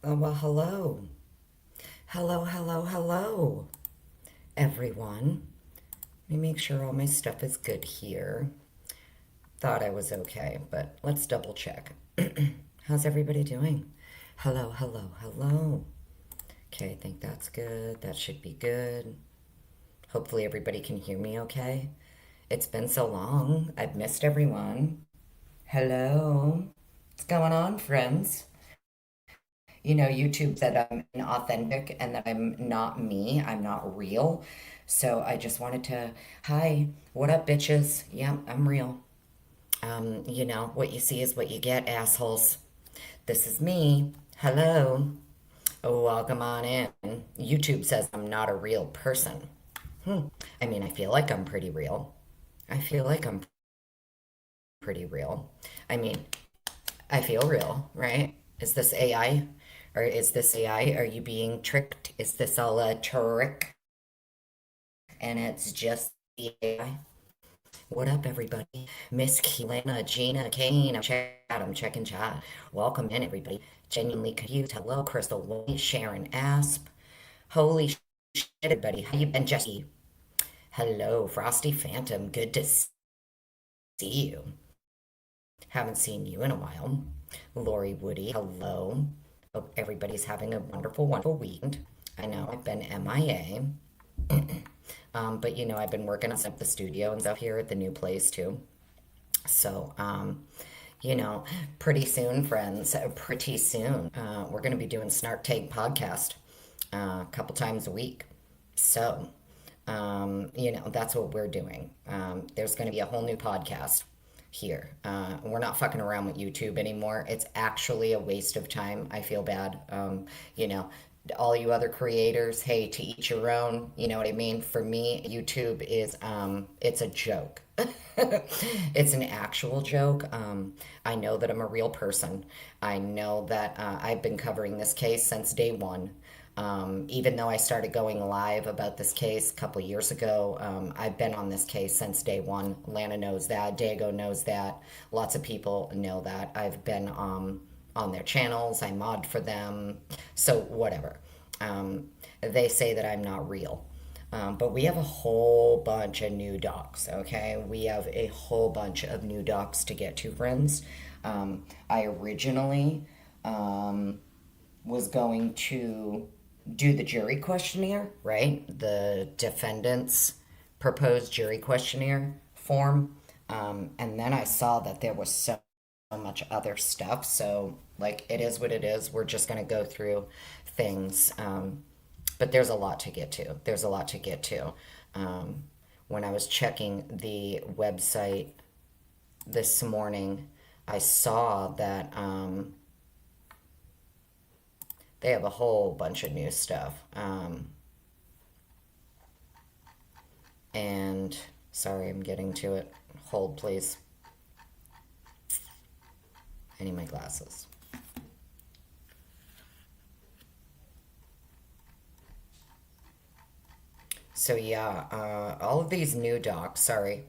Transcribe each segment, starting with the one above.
Oh, well, hello. Hello, hello, hello, everyone. Let me make sure all my stuff is good here. Thought I was okay, but let's double check. How's everybody doing? Hello, hello, hello. Okay, I think that's good. That should be good. Hopefully, everybody can hear me okay. It's been so long. I've missed everyone. Hello. What's going on, friends? YouTube said I'm inauthentic and that I'm not me, I'm not real. So I just wanted to, hi, what up, bitches? Yeah, I'm real. What you see is what you get, assholes. This is me. Hello. Welcome on in. YouTube says I'm not a real person. I mean, I feel like I'm pretty real. I feel like I'm pretty real. I mean, I feel real, right? Is this AI? Or is this AI? Are you being tricked? Is this all a trick? And it's just the AI? What up, everybody? Miss Kelena, Gina, Kane, I'm checking chat. Welcome in, everybody. Genuinely confused. Hello, Crystal Lloyd, Sharon Asp. Holy shit, everybody. How you been, Jesse? Hello, Frosty Phantom. Good to see you. Haven't seen you in a while. Lori Woody, hello. Hope everybody's having a wonderful, wonderful weekend. I know I've been MIA, but I've been working on the studio and stuff here at the new place too. So, pretty soon, friends, pretty soon, we're going to be doing Snark Take podcast a couple times a week. So, that's what we're doing. There's going to be a whole new podcast here. We're not fucking around with YouTube anymore. It's actually a waste of time. I feel bad. You know, all you other creators, hey, to each your own. You know what I mean? For me, YouTube is it's a joke. It's an actual joke. I know that I'm a real person. I know that I've been covering this case since day one. Even though I started going live about this case a couple years ago, I've been on this case since day one. Lana knows that. Diego knows that. Lots of people know that. I've been on their channels. I mod for them. So, whatever. They say that I'm not real. But we have a whole bunch of new docs, okay? We have a whole bunch of new docs to get to, friends. I originally was going to do the jury questionnaire, right? The defendants proposed jury questionnaire form. And then I saw that there was so much other stuff. So, like, it is what it is. We're just going to go through things. But there's a lot to get to. There's a lot to get to. When I was checking the website this morning, I saw that they have a whole bunch of new stuff. And sorry, I'm getting to it. Hold, please. I need my glasses. So yeah, all of these new docs, sorry,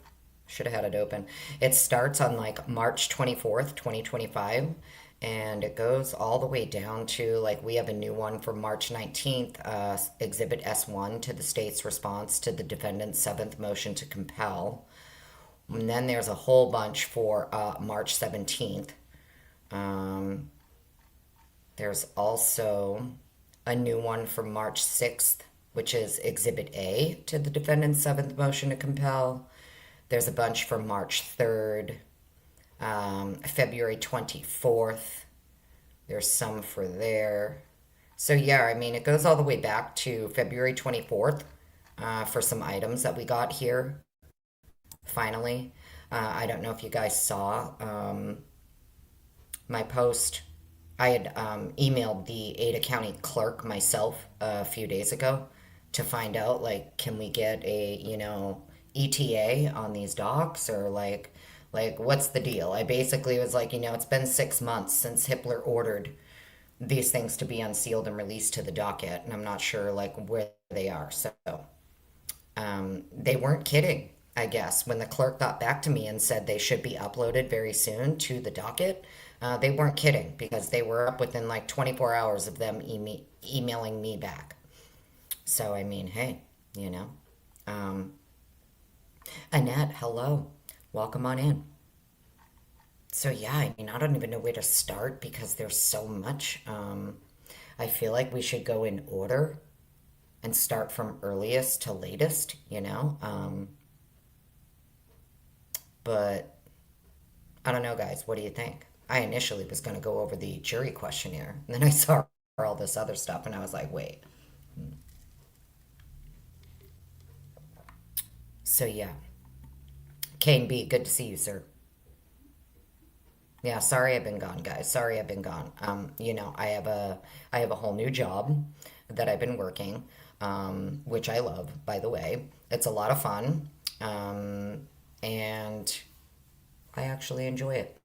should have had it open. It starts on like March 24th, 2025, and it goes all the way down to like we have a new one for March 19th, Exhibit S1 to the state's response to the defendant's seventh motion to compel. And then there's a whole bunch for March 17th. Um, there's also a new one for March 6th, which is Exhibit A to the defendant's seventh motion to compel. There's a bunch for March 3rd, February 24th. There's some for there. So, yeah, I mean, it goes all the way back to February 24th for some items that we got here, finally. I don't know if you guys saw my post. I had emailed the Ada County clerk myself a few days ago to find out, like, can we get a, ETA on these docs or like what's the deal? I basically was like, it's been 6 months since Hitler ordered these things to be unsealed and released to the docket, and I'm not sure like where they are. So they weren't kidding. I guess. When the clerk got back to me and said they should be uploaded very soon to the docket, they weren't kidding because they were up within like 24 hours of them emailing me back. So, I mean, hey, you know. Um, Annette, hello. Welcome on in. So, yeah, I mean, I don't even know where to start because there's so much. I feel like we should go in order and start from earliest to latest, you know? But I don't know, guys. What do you think? I initially was going to go over the jury questionnaire, and then I saw all this other stuff, and I was like, wait. So, yeah. Kane B, good to see you, sir. Yeah, sorry I've been gone, guys. Sorry I've been gone. I have a whole new job that I've been working, which I love, by the way. It's a lot of fun, and I actually enjoy it.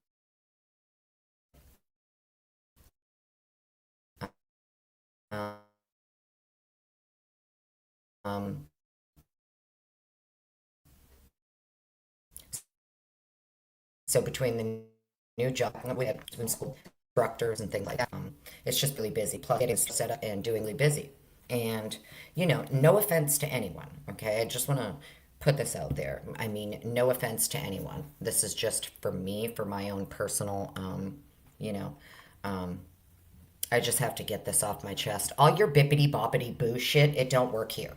Um, so between the new job that we have in school instructors and things like that, it's just really busy. Plus, getting set up and doing really busy. And no offense to anyone. Okay, I just want to put this out there. I mean, no offense to anyone. This is just for me, for my own personal, you know, um, I just have to get this off my chest. All your bippity boppity boo shit, it don't work here.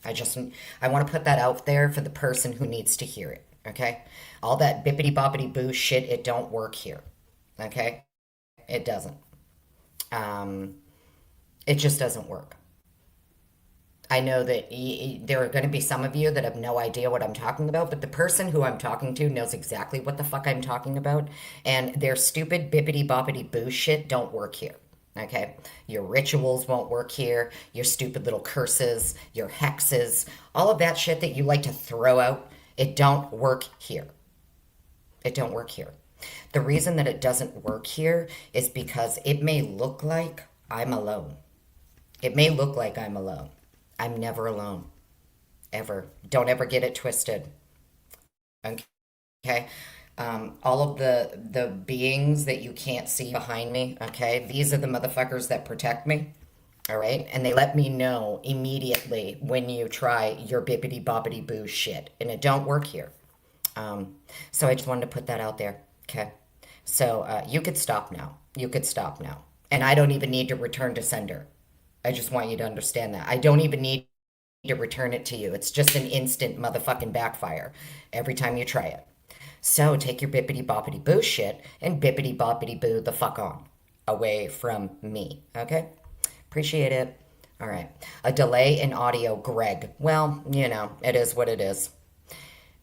I just I want to put that out there for the person who needs to hear it. Okay, all that bippity boppity boo shit, it don't work here. Okay, it doesn't. Um, it just doesn't work. I know that there are going to be some of you that have no idea what I'm talking about, but the person who I'm talking to knows exactly what the fuck I'm talking about, and their stupid bippity boppity boo shit don't work here. Okay? Your rituals won't work here, your stupid little curses, your hexes, all of that shit that you like to throw out, it don't work here. It don't work here. The reason that it doesn't work here is because it may look like I'm alone. It may look like I'm alone. I'm never alone. Ever. Don't ever get it twisted. Okay? All of the beings that you can't see behind me, okay? These are the motherfuckers that protect me. All right? And they let me know immediately when you try your bippity boppity boo shit. And it don't work here. So I just wanted to put that out there. Okay? So you could stop now. You could stop now. And I don't even need to return to sender. I just want you to understand that. I don't even need to return it to you. It's just an instant motherfucking backfire every time you try it. So take your bippity boppity boo shit and bippity boppity boo the fuck on away from me. Okay? Appreciate it. All right. A delay in audio, Greg. Well, it is what it is.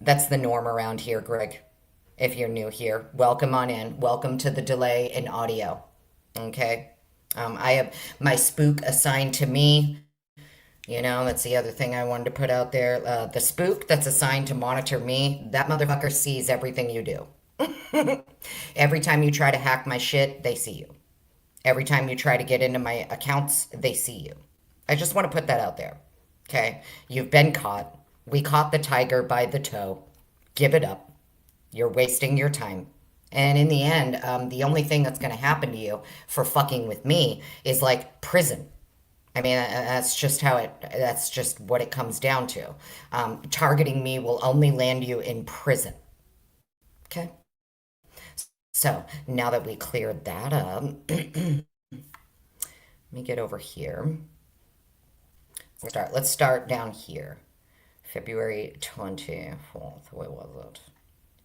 That's the norm around here, Greg. If you're new here, welcome on in. Welcome to the delay in audio. Okay? I have my spook assigned to me. That's the other thing I wanted to put out there. The spook that's assigned to monitor me, that motherfucker sees everything you do. Every time you try to hack my shit, they see you. Every time you try to get into my accounts, they see you. I just want to put that out there. Okay? You've been caught. We caught the tiger by the toe. Give it up. You're wasting your time. And in the end, the only thing that's going to happen to you for fucking with me is like prison. I mean, that's just what it comes down to. Targeting me will only land you in prison. Okay? So now that we cleared that up, let me get over here. Let's start down here. February 24th. What was it?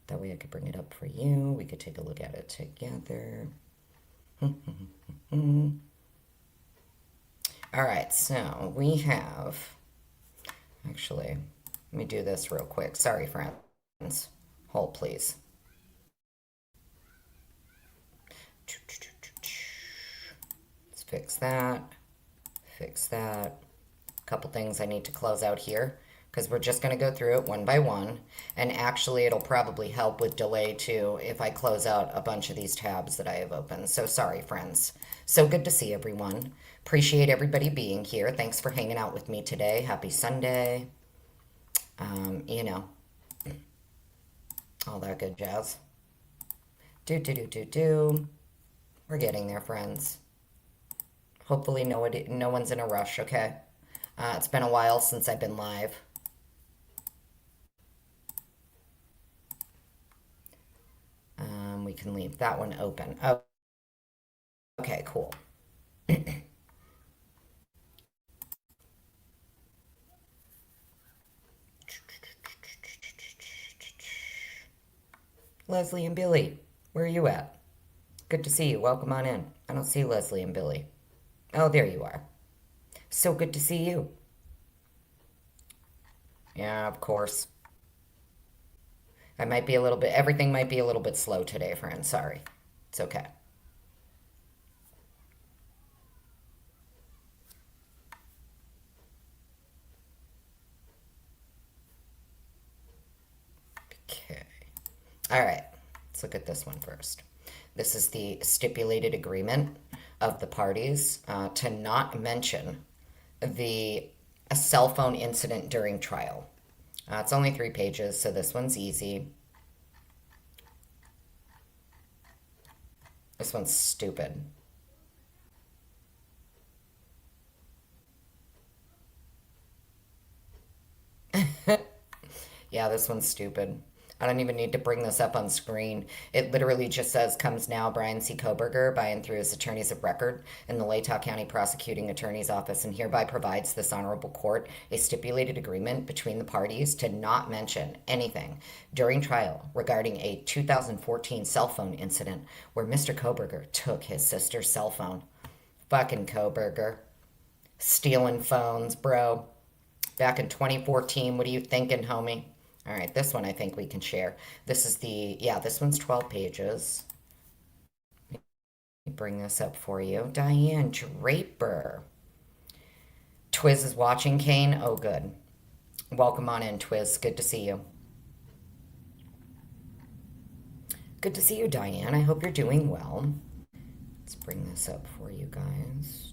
That way I could bring it up for you. We could take a look at it together. All right, so we have, actually, let me do this real quick. Sorry, friends. Hold, please. Let's fix that. Fix that. A couple things I need to close out here because we're just going to go through it one by one. And actually, it'll probably help with delay too if I close out a bunch of these tabs that I have open. So sorry, friends. So good to see everyone. Appreciate everybody being here. Thanks for hanging out with me today. Happy Sunday. You know, All that good jazz. Do. We're getting there, friends. Hopefully no one's in a rush, okay? It's been a while since I've been live. We can leave that one open. Oh, okay, cool. Leslie and Billy, where are you at? Good to see you. Welcome on in. I don't see Leslie and Billy. Oh, there you are. So good to see you. Yeah, of course. I might be a little bit, everything might be a little bit slow today, friend. Sorry. It's okay. Okay. All right. Let's look at this one first. This is the stipulated agreement of the parties to not mention the a cell phone incident during trial. It's only 3 pages, so this one's easy. This one's stupid. Yeah, this one's stupid. I don't even need to bring this up on screen. It literally just says, comes now Brian C. Kohberger by and through his attorneys of record in the Latah County Prosecuting Attorney's Office and hereby provides this honorable court a stipulated agreement between the parties to not mention anything during trial regarding a 2014 cell phone incident where Mr. Kohberger took his sister's cell phone. Fucking Kohberger. Stealing phones, bro. Back in 2014, what are you thinking, homie? All right, this one I think we can share. This is this one's 12 pages. Let me bring this up for you. Diane Draper. Twiz is watching, Kane. Oh, good. Welcome on in, Twiz. Good to see you. Good to see you, Diane. I hope you're doing well. Let's bring this up for you guys.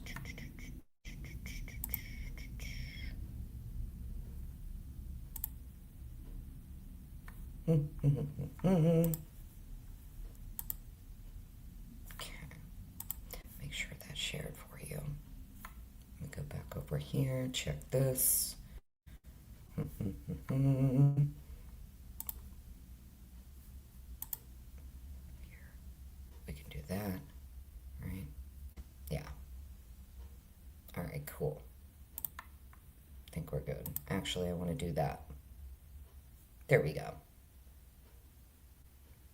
Okay. Make sure that's shared for you. Let me go back over here, check this. Here. We can do that, right? Yeah. All right, cool. I think we're good. Actually, I want to do that. There we go.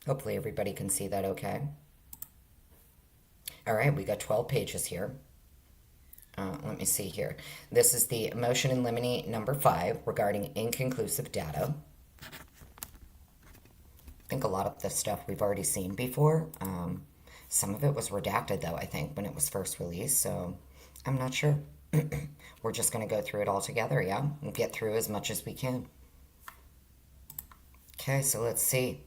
Hopefully everybody can see that okay. All right, we got 12 pages here. Let me see here. This is the motion in limine number 5 regarding inconclusive data. I think a lot of this stuff we've already seen before. Some of it was redacted, though, I think, when it was first released, so I'm not sure. We're just going to go through it all together, yeah? And get through as much as we can. Okay, so let's see.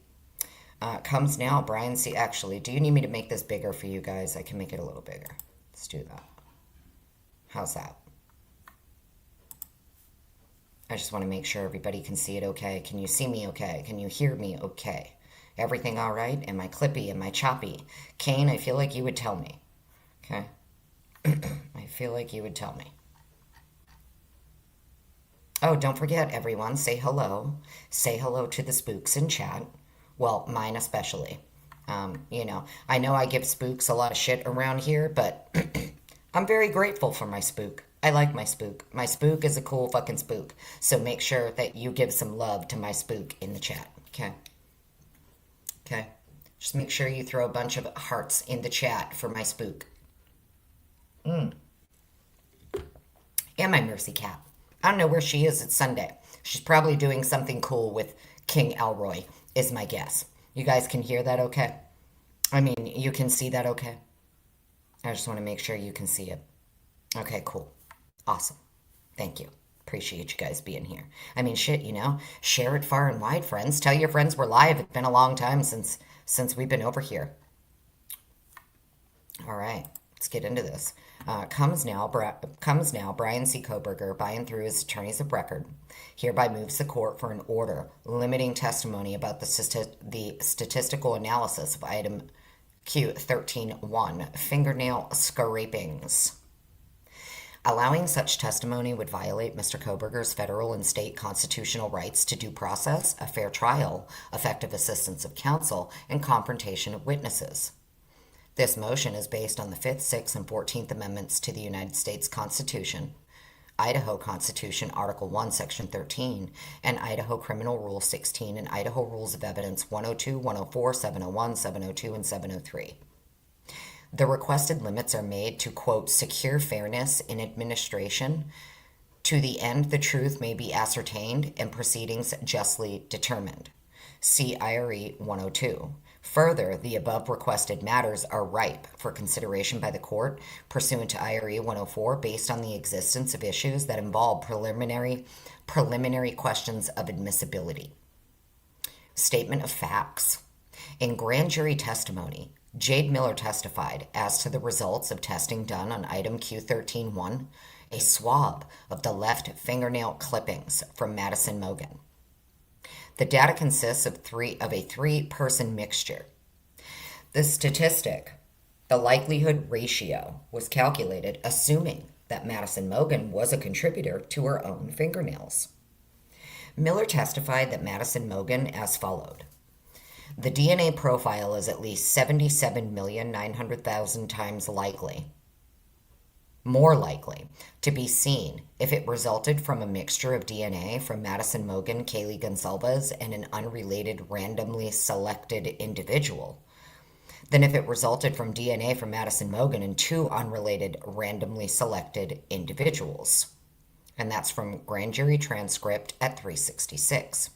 Comes now, Brian C. Actually, do you need me to make this bigger for you guys? I can make it a little bigger. Let's do that. How's that? I just want to make sure everybody can see it okay. Can you see me okay? Can you hear me okay? Everything all right? Am I clippy? Am I choppy? Kane, I feel like you would tell me. Okay? I feel like you would tell me. Oh, don't forget, everyone, say hello. Say hello to the spooks in chat. Well, mine especially. I know I give spooks a lot of shit around here, but I'm very grateful for my spook. I like my spook. My spook is a cool fucking spook. So make sure that you give some love to my spook in the chat, okay? Okay? Just make sure you throw a bunch of hearts in the chat for my spook. And my Mercykat. I don't know where she is. It's Sunday. She's probably doing something cool with King Elroy, is my guess. You guys can hear that okay? I mean, you can see that okay? I just want to make sure you can see it. Okay, cool. Awesome. Thank you. Appreciate you guys being here. I mean, shit, share it far and wide, friends. Tell your friends we're live. It's been a long time since we've been over here. All right. Let's get into this. Comes now Brian C. Kohberger, by and through his attorneys of record, hereby moves the court for an order limiting testimony about the statistical analysis of item Q13.1, fingernail scrapings. Allowing such testimony would violate Mr. Kohberger's federal and state constitutional rights to due process, a fair trial, effective assistance of counsel, and confrontation of witnesses. This motion is based on the 5th, 6th, and 14th Amendments to the United States Constitution, Idaho Constitution, Article 1, Section 13, and Idaho Criminal Rule 16, and Idaho Rules of Evidence 102, 104, 701, 702, and 703. The requested limits are made to, quote, secure fairness in administration to the end the truth may be ascertained and proceedings justly determined. See IRE 102. Further, the above requested matters are ripe for consideration by the court pursuant to IRE 104 based on the existence of issues that involve preliminary questions of admissibility. Statement of facts. In grand jury testimony, Jade Miller testified as to the results of testing done on item Q13.1, a swab of the left fingernail clippings from Madison Mogen. The data consists of a three-person mixture. The statistic, the likelihood ratio, was calculated assuming that Madison Mogen was a contributor to her own fingernails. Miller testified that Madison Mogen as followed. The DNA profile is at least 77,900,000 times more likely, to be seen if it resulted from a mixture of DNA from Madison Mogen, Kaylee Gonsalves, and an unrelated randomly selected individual than if it resulted from DNA from Madison Mogen and two unrelated randomly selected individuals. And that's from grand jury transcript at 366.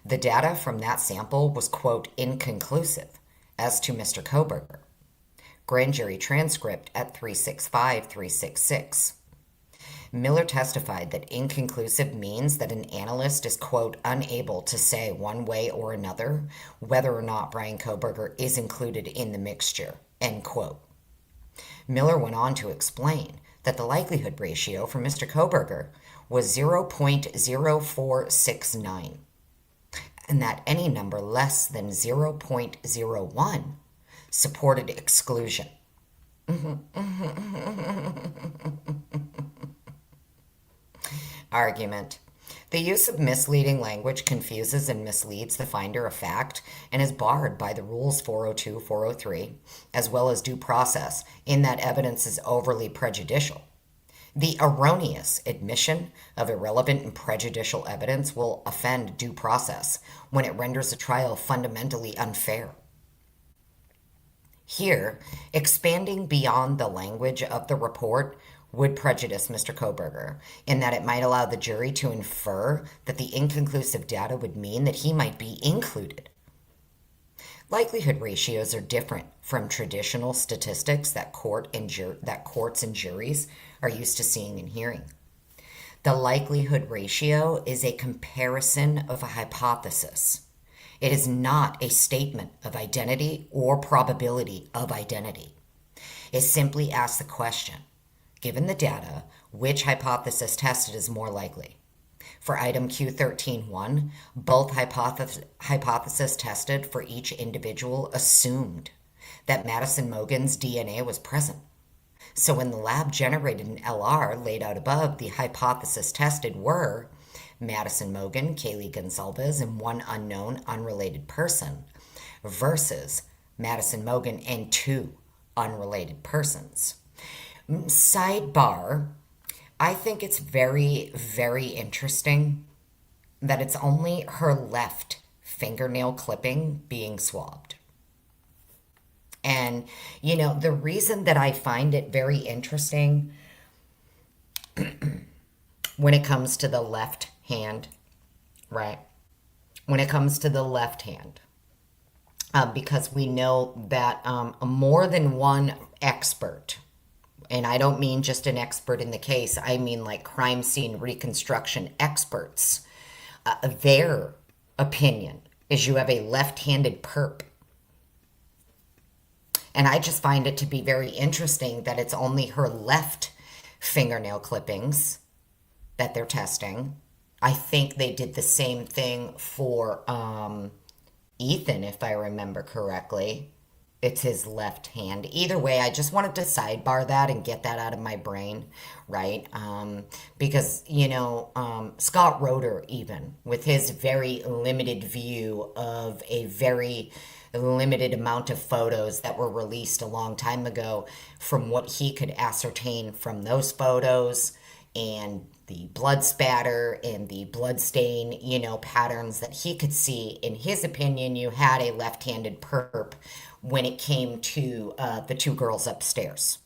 The data from that sample was, quote, inconclusive as to Mr. Kohberger. Grand jury transcript at 365, 366. Miller testified that inconclusive means that an analyst is, quote, unable to say one way or another whether or not Brian Kohberger is included in the mixture, end quote. Miller went on to explain that the likelihood ratio for Mr. Kohberger was 0.0469. And that any number less than 0.01 supported exclusion. Argument. The use of misleading language confuses and misleads the finder of fact and is barred by the Rules 402, 403, as well as due process, in that evidence is overly prejudicial. The erroneous admission of irrelevant and prejudicial evidence will offend due process when it renders a trial fundamentally unfair. Here, expanding beyond the language of the report would prejudice Mr. Kohberger in that it might allow the jury to infer that the inconclusive data would mean that he might be included. Likelihood ratios are different from traditional statistics that courts and juries are used to seeing and hearing. The likelihood ratio is a comparison of a hypothesis. It is not a statement of identity or probability of identity. It simply asks the question, given the data, which hypothesis tested is more likely? For item Q13.1, both hypotheses tested for each individual assumed that Madison Mogen's DNA was present. So when the lab generated an LR laid out above, the hypothesis tested were Madison Mogen, Kaylee Gonsalves, and one unknown unrelated person versus Madison Mogen and two unrelated persons. Sidebar, I think it's very, very interesting that it's only her left fingernail clipping being swabbed. And, the reason that I find it very interesting when it comes to the left hand, right? When it comes to the left hand, because we know that more than one expert, and I don't mean just an expert in the case, I mean like crime scene reconstruction experts, their opinion is you have a left-handed perp. And I just find it to be very interesting that it's only her left fingernail clippings that they're testing. I think they did the same thing for Ethan, if I remember correctly. It's his left hand. Either way, I just wanted to sidebar that and get that out of my brain, right? Because, Scott Roeder, even with his very limited view of a very limited amount of photos that were released a long time ago, from what he could ascertain from those photos and the blood spatter and the blood stain, patterns that he could see, in his opinion, you had a left-handed perp when it came to the two girls upstairs,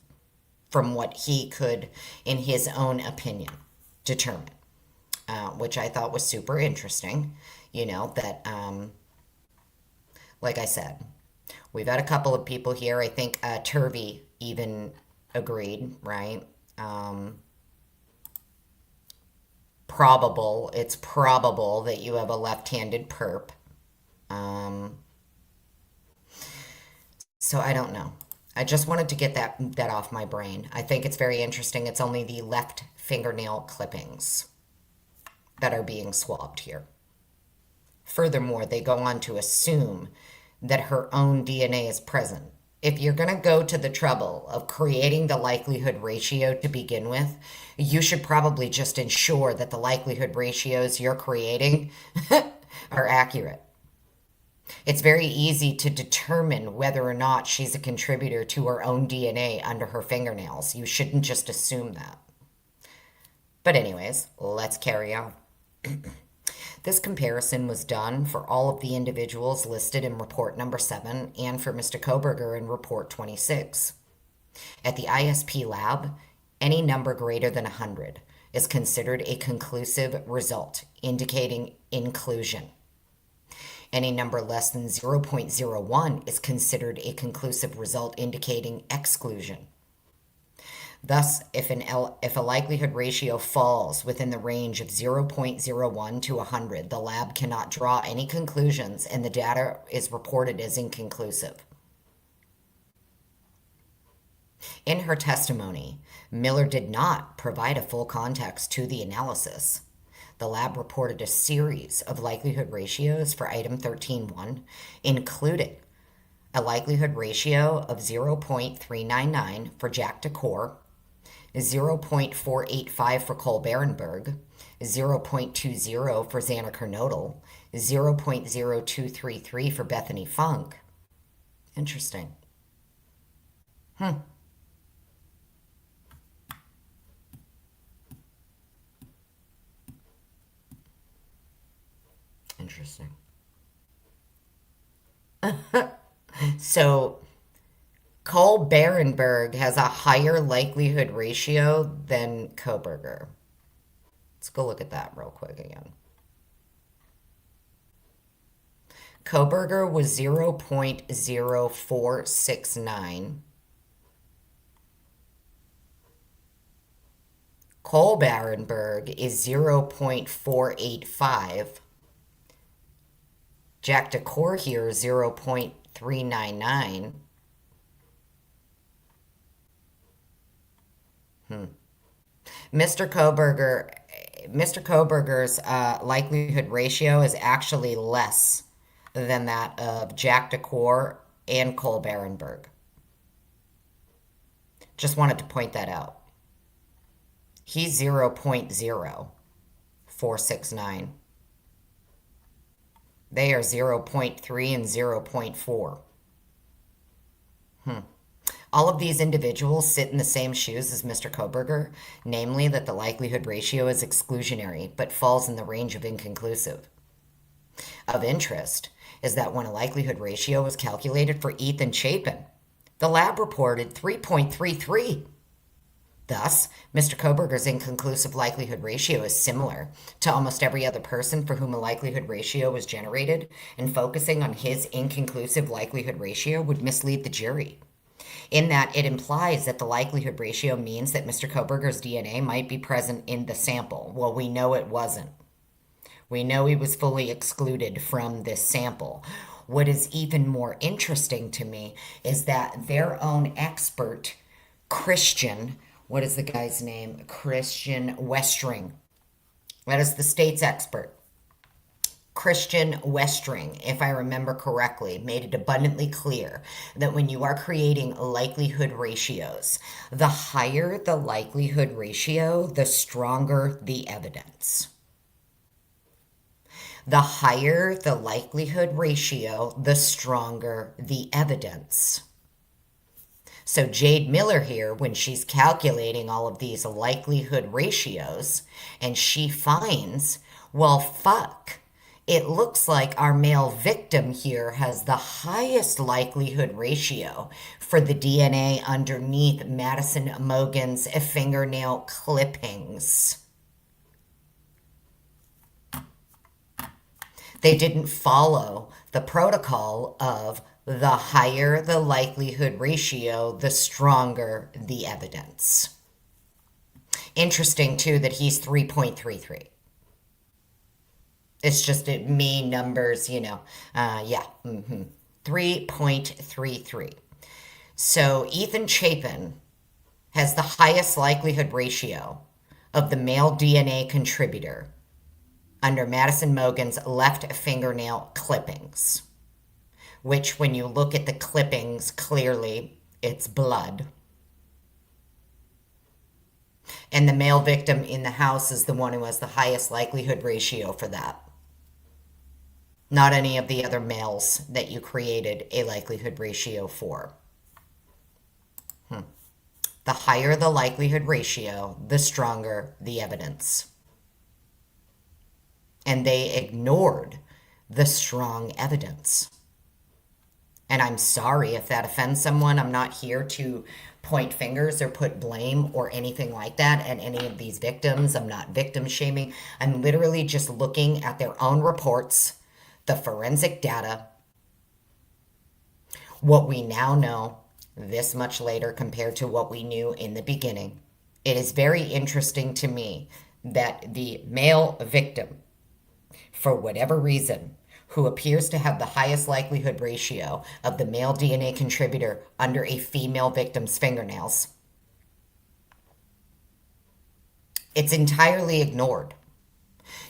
from what he could, in his own opinion, determine, which I thought was super interesting, that, like I said, we've had a couple of people here. I think Turvey even agreed, right? It's probable that you have a left-handed perp. So I don't know. I just wanted to get that off my brain. I think it's very interesting. It's only the left fingernail clippings that are being swabbed here. Furthermore, they go on to assume that her own DNA is present. If you're going to go to the trouble of creating the likelihood ratio to begin with, you should probably just ensure that the likelihood ratios you're creating are accurate. It's very easy to determine whether or not she's a contributor to her own DNA under her fingernails. You shouldn't just assume that. But anyways, let's carry on. This comparison was done for all of the individuals listed in report number 7 and for Mr. Kohberger in report 26. At the ISP lab, any number greater than 100 is considered a conclusive result, indicating inclusion. Any number less than 0.01 is considered a conclusive result, indicating exclusion. Thus, if a likelihood ratio falls within the range of 0.01 to 100, the lab cannot draw any conclusions and the data is reported as inconclusive. In her testimony, Miller did not provide a full context to the analysis. The lab reported a series of likelihood ratios for item 13.1, including a likelihood ratio of 0.399 for Jack DeCore, 0.485 for Cole Berenberg, 0.20 for Xana Kernodle, 0.0233 for Bethany Funk. Interesting. Interesting. So Cole Berenberg has a higher likelihood ratio than Kohberger. Let's go look at that real quick again. Kohberger was 0.0469. Cole Berenberg is 0.485. Jack DeCore here is 0.399. Mr. Kohberger's likelihood ratio is actually less than that of Jack DeCore and Cole Berenberg. Just wanted to point that out. He's 0.0469. They are 0.3 and 0.4. All of these individuals sit in the same shoes as Mr. Kohberger, namely that the likelihood ratio is exclusionary, but falls in the range of inconclusive. Of interest is that when a likelihood ratio was calculated for Ethan Chapin, the lab reported 3.33. Thus, Mr. Kohberger's inconclusive likelihood ratio is similar to almost every other person for whom a likelihood ratio was generated, and focusing on his inconclusive likelihood ratio would mislead the jury, in that it implies that the likelihood ratio means that Mr. Kohberger's DNA might be present in the sample. Well, we know it wasn't. We know he was fully excluded from this sample. what is even more interesting to me is that their own expert, Christian, what is the guy's name? Christian Westring. That is the state's expert. Christian Westring, if I remember correctly, made it abundantly clear that when you are creating likelihood ratios, the higher the likelihood ratio, the stronger the evidence. The higher the likelihood ratio, the stronger the evidence. So Jade Miller here, when she's calculating all of these likelihood ratios, and she finds, well, fuck, it looks like our male victim here has the highest likelihood ratio for the DNA underneath Madison Mogen's fingernail clippings. They didn't follow the protocol of the higher the likelihood ratio, the stronger the evidence. Interesting, too, that he's 3.33. It's just me numbers, yeah. 3.33. So Ethan Chapin has the highest likelihood ratio of the male DNA contributor under Madison Mogen's left fingernail clippings, which when you look at the clippings, clearly it's blood. And the male victim in the house is the one who has the highest likelihood ratio for that. Not any of the other males that you created a likelihood ratio for. The higher the likelihood ratio, the stronger the evidence. And they ignored the strong evidence. And I'm sorry if that offends someone. I'm not here to point fingers or put blame or anything like that at any of these victims. I'm not victim shaming. I'm literally just looking at their own reports, the forensic data, what we now know this much later compared to what we knew in the beginning. It is very interesting to me that the male victim, for whatever reason, who appears to have the highest likelihood ratio of the male DNA contributor under a female victim's fingernails, it's entirely ignored.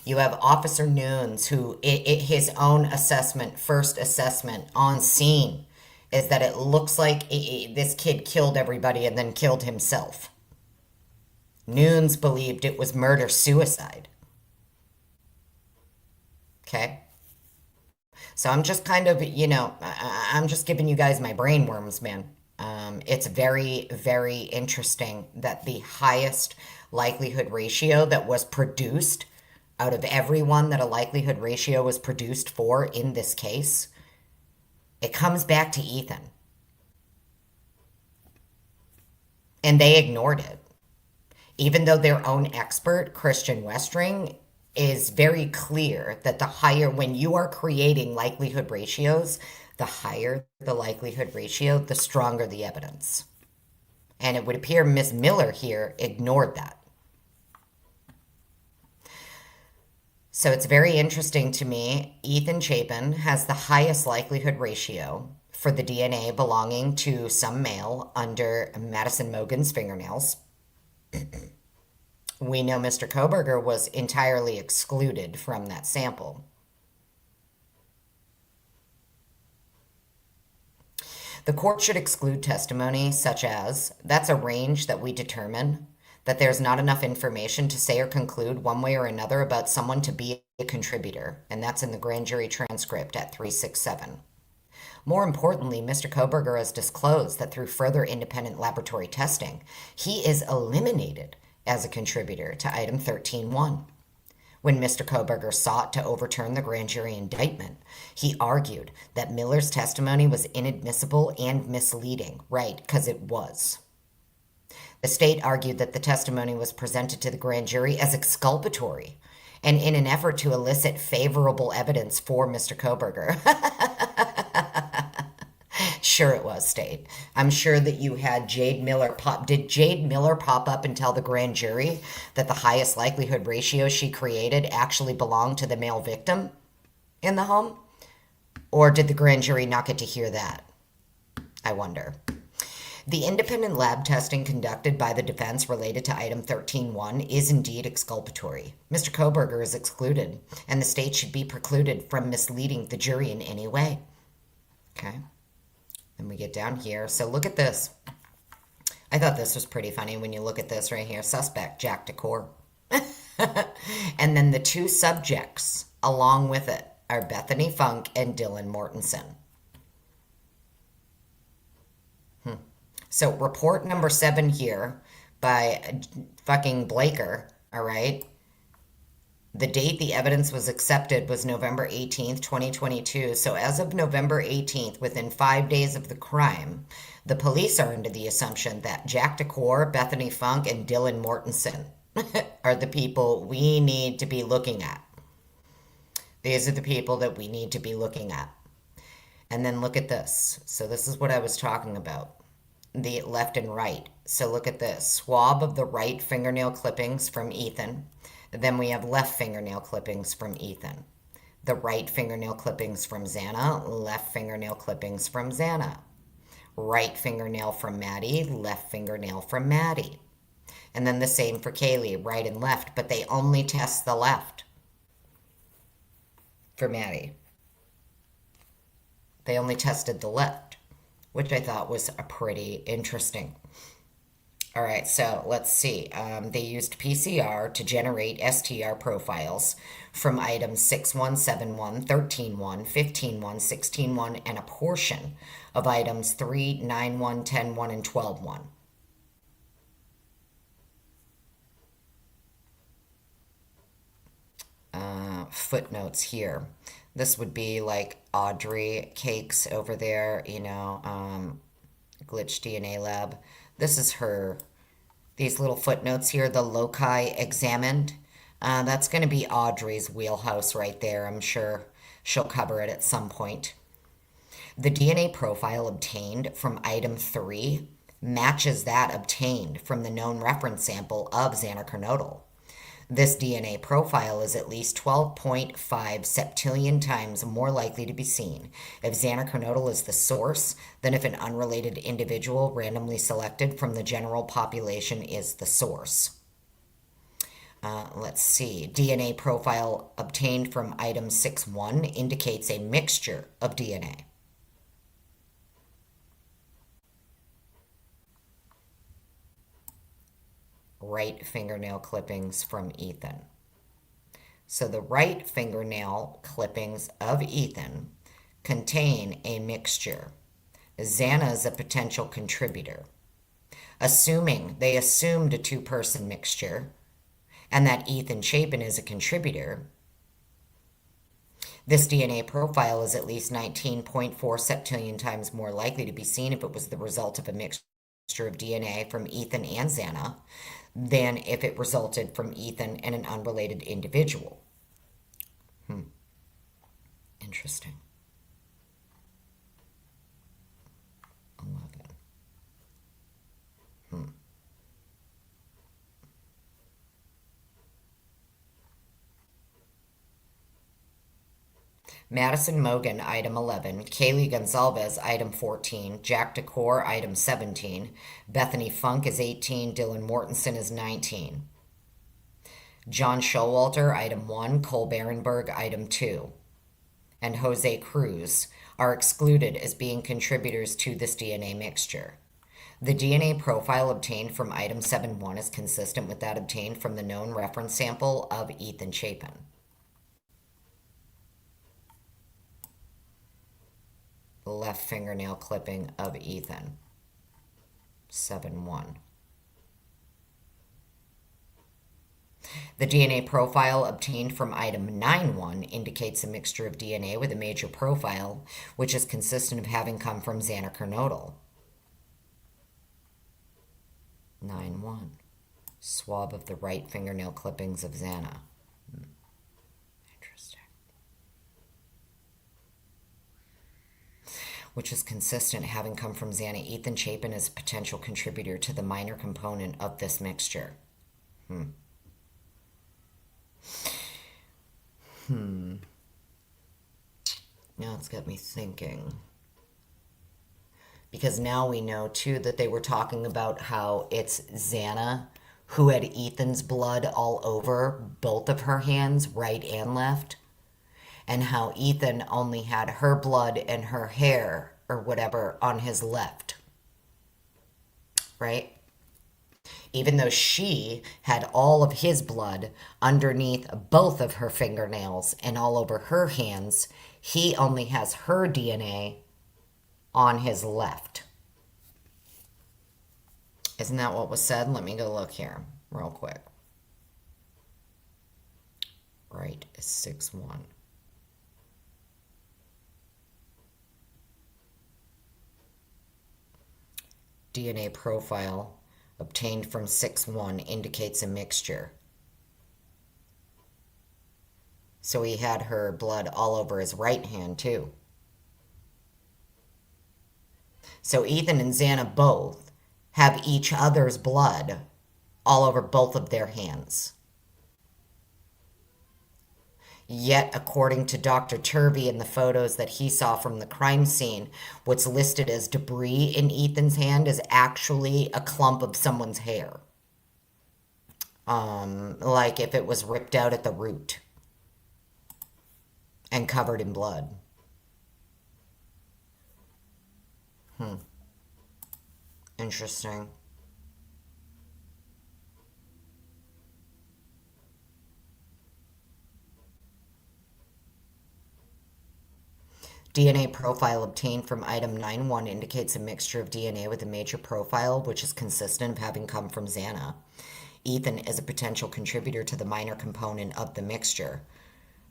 You have Officer Nunes, who his own assessment, first assessment on scene, is that it looks like this kid killed everybody and then killed himself. Nunes believed it was murder-suicide. Okay? So I'm just kind of, I'm just giving you guys my brainworms, man. It's very, very interesting that the highest likelihood ratio that was produced out of everyone that a likelihood ratio was produced for in this case, it comes back to Ethan. And they ignored it. Even though their own expert, Christian Westring, is very clear that the higher, when you are creating likelihood ratios, the higher the likelihood ratio, the stronger the evidence. And it would appear Miss Miller here ignored that. So it's very interesting to me. Ethan Chapin has the highest likelihood ratio for the DNA belonging to some male under Madison Mogen's fingernails. We know Mr. Kohberger was entirely excluded from that sample. The court should exclude testimony such as, that's a range that we determine that there's not enough information to say or conclude one way or another about someone to be a contributor, and that's in the grand jury transcript at 367. More importantly, Mr. Kohberger has disclosed that through further independent laboratory testing, he is eliminated as a contributor to item 13.1. When Mr. Kohberger sought to overturn the grand jury indictment, he argued that Miller's testimony was inadmissible and misleading. Right, because it was. The state argued that the testimony was presented to the grand jury as exculpatory and in an effort to elicit favorable evidence for Mr. Kohberger. Sure it was, state. I'm sure that you had Jade Miller pop. Did Jade Miller pop up and tell the grand jury that the highest likelihood ratio she created actually belonged to the male victim in the home? Or did the grand jury not get to hear that? I wonder. The independent lab testing conducted by the defense related to item 13.1 is indeed exculpatory. Mr. Kohberger is excluded, and the state should be precluded from misleading the jury in any way. Okay. Then we get down here. So look at this. I thought this was pretty funny when you look at this right here. Suspect, Jack Decor. And then the two subjects along with it are Bethany Funk and Dylan Mortensen. So report number 7 here by fucking Blaker, all right? The date the evidence was accepted was November 18th, 2022. So as of November 18th, within 5 days of the crime, the police are under the assumption that Jack Decor, Bethany Funk, and Dylan Mortensen are the people we need to be looking at. These are the people that we need to be looking at. And then look at this. So this is what I was talking about. The left and right. So look at this. Swab of the right fingernail clippings from Ethan. Then we have left fingernail clippings from Ethan. The right fingernail clippings from Xana. Left fingernail clippings from Xana. Right fingernail from Maddie. Left fingernail from Maddie. And then the same for Kaylee, right and left. But they only test the left for Maddie. They only tested the left, which I thought was a pretty interesting. All right, so let's see. They used PCR to generate STR profiles from items 6171, 13.1, 15.1, 16.1, and a portion of items 3, 9.1, 10.1, and 12.1. Footnotes here. This would be like Audrey Cakes over there, you know, Glitch DNA Lab. This is her, these little footnotes here, the loci examined. That's going to be Audrey's wheelhouse right there. I'm sure she'll cover it at some point. The DNA profile obtained from item 3 matches that obtained from the known reference sample of xanacronodal. This DNA profile is at least 12.5 septillion times more likely to be seen if xanacronodal is the source than if an unrelated individual randomly selected from the general population is the source. Let's see. DNA profile obtained from item 6.1 indicates a mixture of DNA. Right fingernail clippings from Ethan. So the right fingernail clippings of Ethan contain a mixture. Xana is a potential contributor. They assumed a 2-person mixture and that Ethan Chapin is a contributor. This DNA profile is at least 19.4 septillion times more likely to be seen if it was the result of a mixture of DNA from Ethan and Xana than if it resulted from Ethan and an unrelated individual. Interesting. 11. Madison Mogan, item 11. Kaylee Gonzalez, item 14. Jack Decor, item 17. Bethany Funk is 18. Dylan Mortensen is 19. John Showalter, item 1. Cole Berenberg, item 2. And Jose Cruz are excluded as being contributors to this DNA mixture. The DNA profile obtained from item 7.1 is consistent with that obtained from the known reference sample of Ethan Chapin. Left fingernail clipping of Ethan. 7.1. The DNA profile obtained from item 9.1 indicates a mixture of DNA with a major profile, which is consistent of having come from xanacronodal. 9.1. Swab of the right fingernail clippings of Xana. Interesting. Which is consistent having come from Xana. Ethan Chapin is a potential contributor to the minor component of this mixture. Now it's got me thinking. Because now we know, too, that they were talking about how it's Xana who had Ethan's blood all over both of her hands, right and left, and how Ethan only had her blood and her hair or whatever on his left, right? Even though she had all of his blood underneath both of her fingernails and all over her hands, he only has her DNA on his left. Isn't that what was said? Let me go look here real quick. Right, is 6-1. DNA profile obtained from 6-1 indicates a mixture. So he had her blood all over his right hand, too. So Ethan and Xana both have each other's blood all over both of their hands. Yet, according to Dr. Turvey in the photos that he saw from the crime scene, what's listed as debris in Ethan's hand is actually a clump of someone's hair. Like if it was ripped out at the root and covered in blood. Interesting. DNA profile obtained from item 9-1 indicates a mixture of DNA with a major profile, which is consistent of having come from Xana. Ethan is a potential contributor to the minor component of the mixture.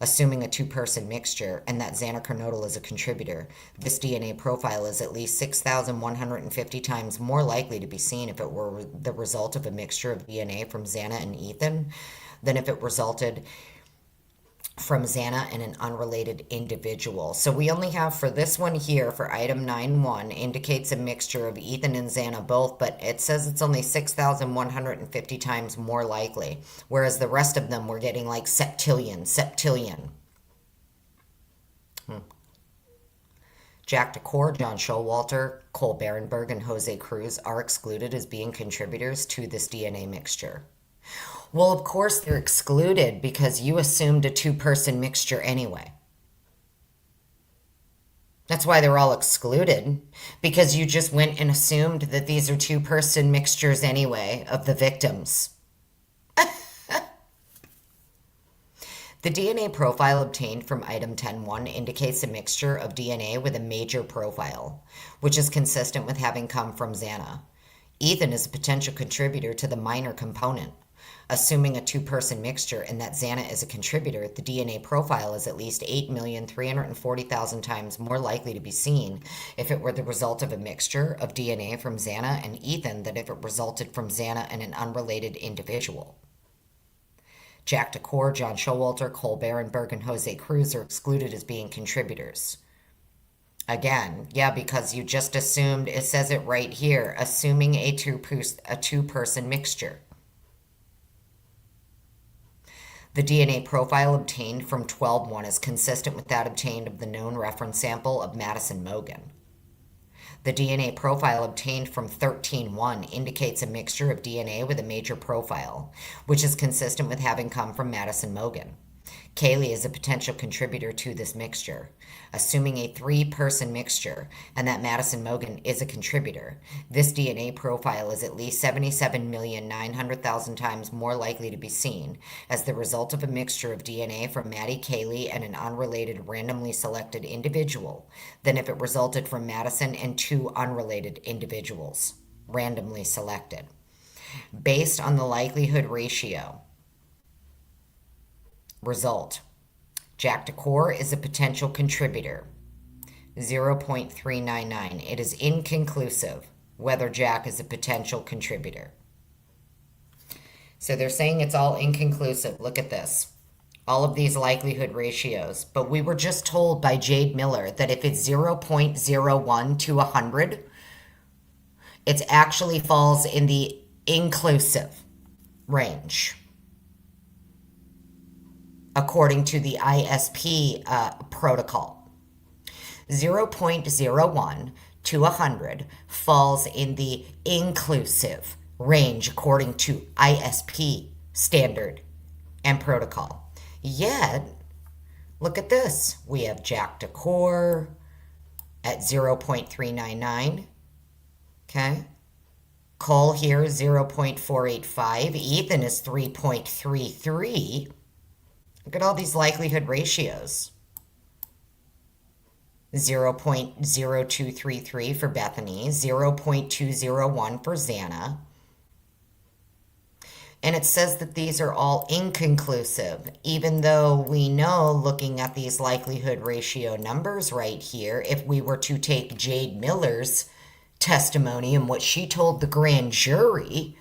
Assuming a two-person mixture, and that Xana Kernodle is a contributor, this DNA profile is at least 6,150 times more likely to be seen if it were the result of a mixture of DNA from Xana and Ethan than if it resulted from Xana and an unrelated individual. So we only have for this one here, for item 9-1, indicates a mixture of Ethan and Xana both, but it says it's only 6,150 times more likely, whereas the rest of them we're getting like septillion. Jack DeCore, John Showalter, Cole Berenberg, and Jose Cruz are excluded as being contributors to this DNA mixture. Well, of course they're excluded because you assumed a two-person mixture anyway. That's why they're all excluded, because you just went and assumed that these are two-person mixtures anyway of the victims. The DNA profile obtained from item 10-1 indicates a mixture of DNA with a major profile, which is consistent with having come from Xana. Ethan is a potential contributor to the minor component. Assuming a two-person mixture and that Xana is a contributor, the DNA profile is at least 8,340,000 times more likely to be seen if it were the result of a mixture of DNA from Xana and Ethan than if it resulted from Xana and an unrelated individual. Jack DeCore, John Showalter, Cole Berenberg, and Jose Cruz are excluded as being contributors. Again, yeah, because you just assumed, it says it right here, assuming a two-person mixture. The DNA profile obtained from 12-1 is consistent with that obtained of the known reference sample of Madison Mogen. The DNA profile obtained from 13-1 indicates a mixture of DNA with a major profile, which is consistent with having come from Madison Mogen. Kaylee is a potential contributor to this mixture. Assuming a three-person mixture and that Madison Mogen is a contributor, this DNA profile is at least 77,900,000 times more likely to be seen as the result of a mixture of DNA from Maddie Kaylee and an unrelated randomly selected individual than if it resulted from Madison and two unrelated individuals, randomly selected. Based on the likelihood ratio, result: Jack DeCore is a potential contributor, 0.399. It is inconclusive whether Jack is a potential contributor. So they're saying it's all inconclusive. Look at this. All of these likelihood ratios. But we were just told by Jade Miller that if it's 0.01 to 100, it actually falls in the inclusive range, according to the ISP protocol. 0.01 to 100 falls in the inclusive range according to ISP standard and protocol. Yet, look at this. We have Jack Decor at 0.399. Okay. Cole here, 0.485. Ethan is 3.33. Look at all these likelihood ratios. 0.0233 for Bethany, 0.201 for Xana. And it says that these are all inconclusive, even though we know, looking at these likelihood ratio numbers right here, if we were to take Jade Miller's testimony and what she told the grand jury,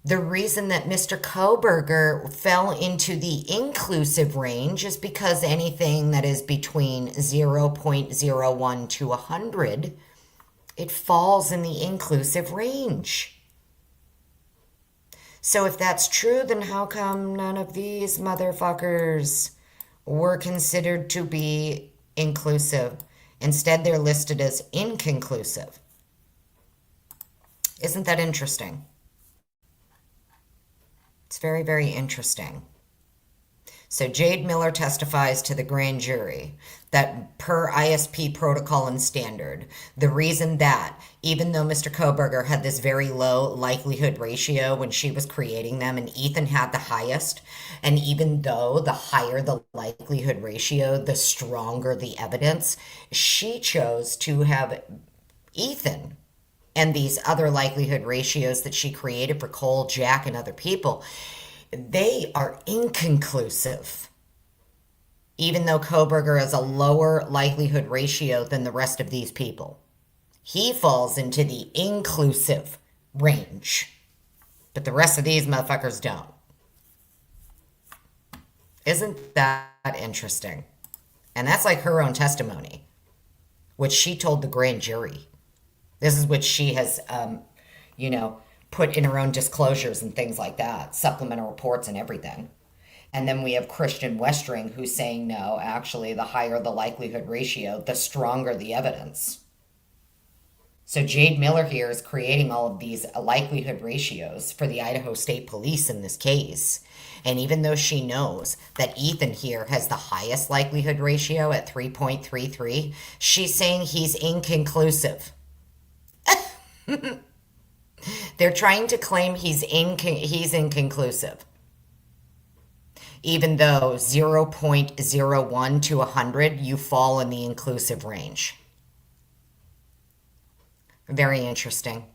the reason that Mr. Kohberger fell into the inclusive range is because anything that is between 0.01 to 100, it falls in the inclusive range. So if that's true, then how come none of these motherfuckers were considered to be inclusive? Instead, they're listed as inconclusive. Isn't that interesting? It's very, very interesting. So Jade Miller testifies to the grand jury that per ISP protocol and standard, the reason that even though Mr. Kohberger had this very low likelihood ratio when she was creating them and Ethan had the highest, and even though the higher the likelihood ratio, the stronger the evidence, she chose to have Ethan and these other likelihood ratios that she created for Cole, Jack, and other people, they are inconclusive. Even though Kohberger has a lower likelihood ratio than the rest of these people, he falls into the inclusive range. But the rest of these motherfuckers don't. Isn't that interesting? And that's like her own testimony, which she told the grand jury. This is what she has, put in her own disclosures and things like that, supplemental reports and everything. And then we have Christian Westring who's saying, no, actually, the higher the likelihood ratio, the stronger the evidence. So Jade Miller here is creating all of these likelihood ratios for the Idaho State Police in this case. And even though she knows that Ethan here has the highest likelihood ratio at 3.33, she's saying he's inconclusive. They're trying to claim he's inconclusive. Even though 0.01 to 100, you fall in the inclusive range. Very interesting.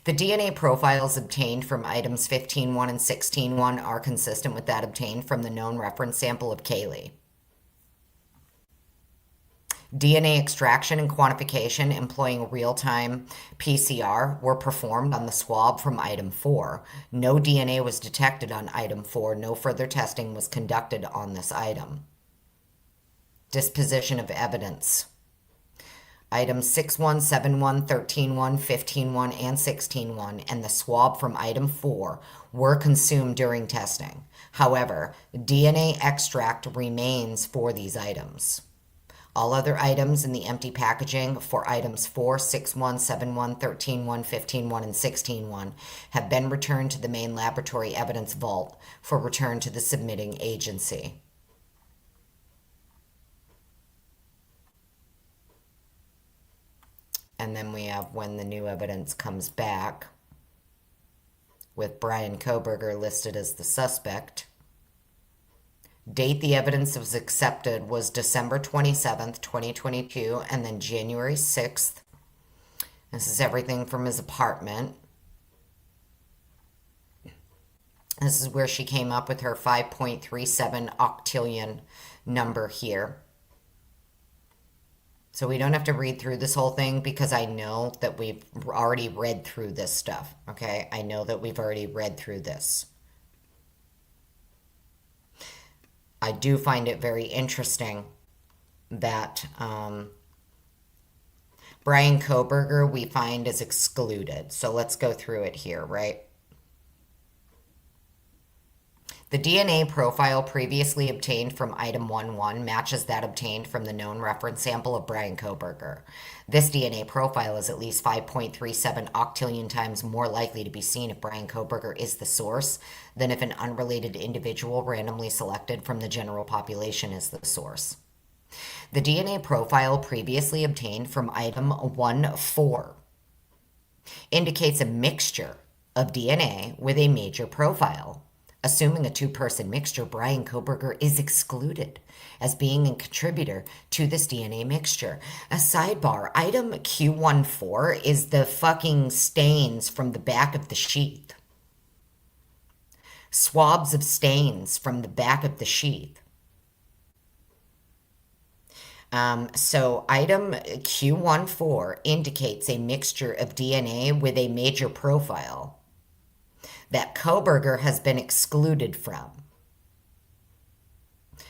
The DNA profiles obtained from items 15.1 and 16.1 are consistent with that obtained from the known reference sample of Kaylee. DNA extraction and quantification employing real-time PCR were performed on the swab from item 4. No DNA was detected on item 4. No further testing was conducted on this item. Disposition of evidence. Items 6.1, 7.1, 13.1, 15.1, and 16.1 and the swab from item 4 were consumed during testing. However, DNA extract remains for these items. All other items in the empty packaging for items 4, 6.1, 7.1, 13.1, 15.1, and 16.1 have been returned to the main laboratory evidence vault for return to the submitting agency. And then we have when the new evidence comes back with Brian Kohberger listed as the suspect. Date the evidence was accepted was December 27th, 2022, and then January 6th. This is everything from his apartment. This is where she came up with her 5.37 octillion number here. So we don't have to read through this whole thing because I know that we've already read through this stuff, okay? I know that we've already read through this. I do find it very interesting that Brian Kohberger we find is excluded. So let's go through it here, right? The DNA profile previously obtained from item 1.1 matches that obtained from the known reference sample of Brian Kohberger. This DNA profile is at least 5.37 octillion times more likely to be seen if Brian Kohberger is the source than if an unrelated individual randomly selected from the general population is the source. The DNA profile previously obtained from item 1.4 indicates a mixture of DNA with a major profile. Assuming a two-person mixture, Brian Kohberger is excluded as being a contributor to this DNA mixture. A sidebar, item Q14 is the fucking stains from the back of the sheath. Swabs of stains from the back of the sheath. So item Q14 indicates a mixture of DNA with a major profile that Kohberger has been excluded from.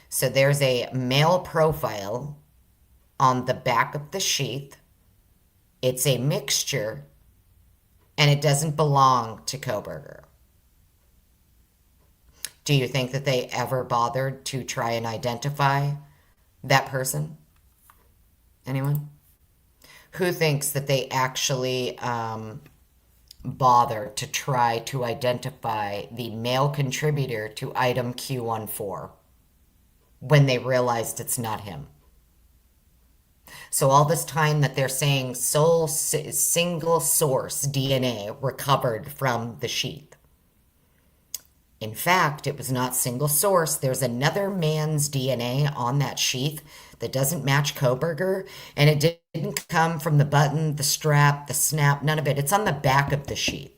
So there's a male profile on the back of the sheath. It's a mixture, and it doesn't belong to Kohberger. Do you think that they ever bothered to try and identify that person? Anyone? Who thinks that they actually bother to try to identify the male contributor to item Q14 when they realized it's not him? So all this time that they're saying single source DNA recovered from the sheath. In fact, it was not single source. There's another man's DNA on that sheath that doesn't match Kohberger, and it didn't come from the button, the strap, the snap, none of it. It's on the back of the sheath.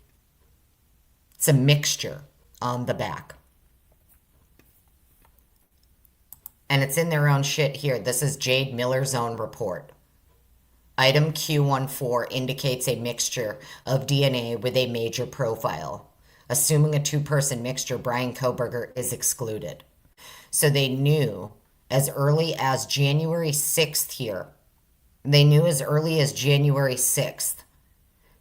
It's a mixture on the back. And it's in their own shit here. This is Jade Miller's own report. Item Q14 indicates a mixture of DNA with a major profile. Assuming a two-person mixture, Brian Kohberger is excluded. So they knew as early as January 6th here. They knew as early as January 6th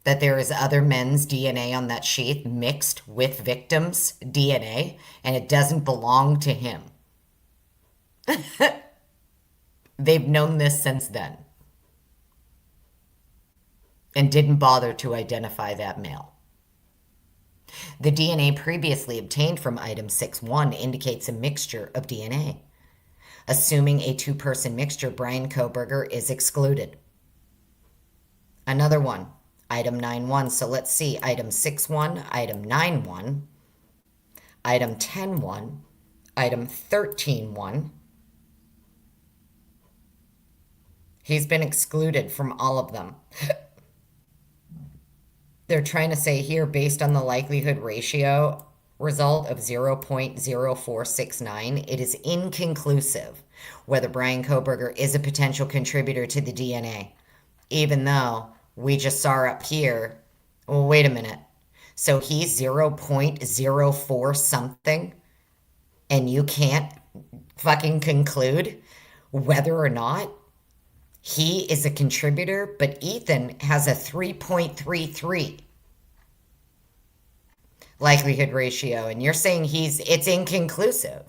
that there is other men's DNA on that sheath mixed with victims' DNA, and it doesn't belong to him. They've known this since then and didn't bother to identify that male. The DNA previously obtained from item 6.1 indicates a mixture of DNA. Assuming a two-person mixture, Brian Kohberger is excluded. Another one, item 9.1. So let's see, item 6.1, item 9.1, item 10.1, item 13.1. He's been excluded from all of them. They're trying to say here, based on the likelihood ratio result of 0.0469, it is inconclusive whether Brian Kohberger is a potential contributor to the DNA, even though we just saw up here, well, wait a minute. So he's 0.04 something, and you can't fucking conclude whether or not he is a contributor, but Ethan has a 3.33 likelihood ratio, and you're saying it's inconclusive.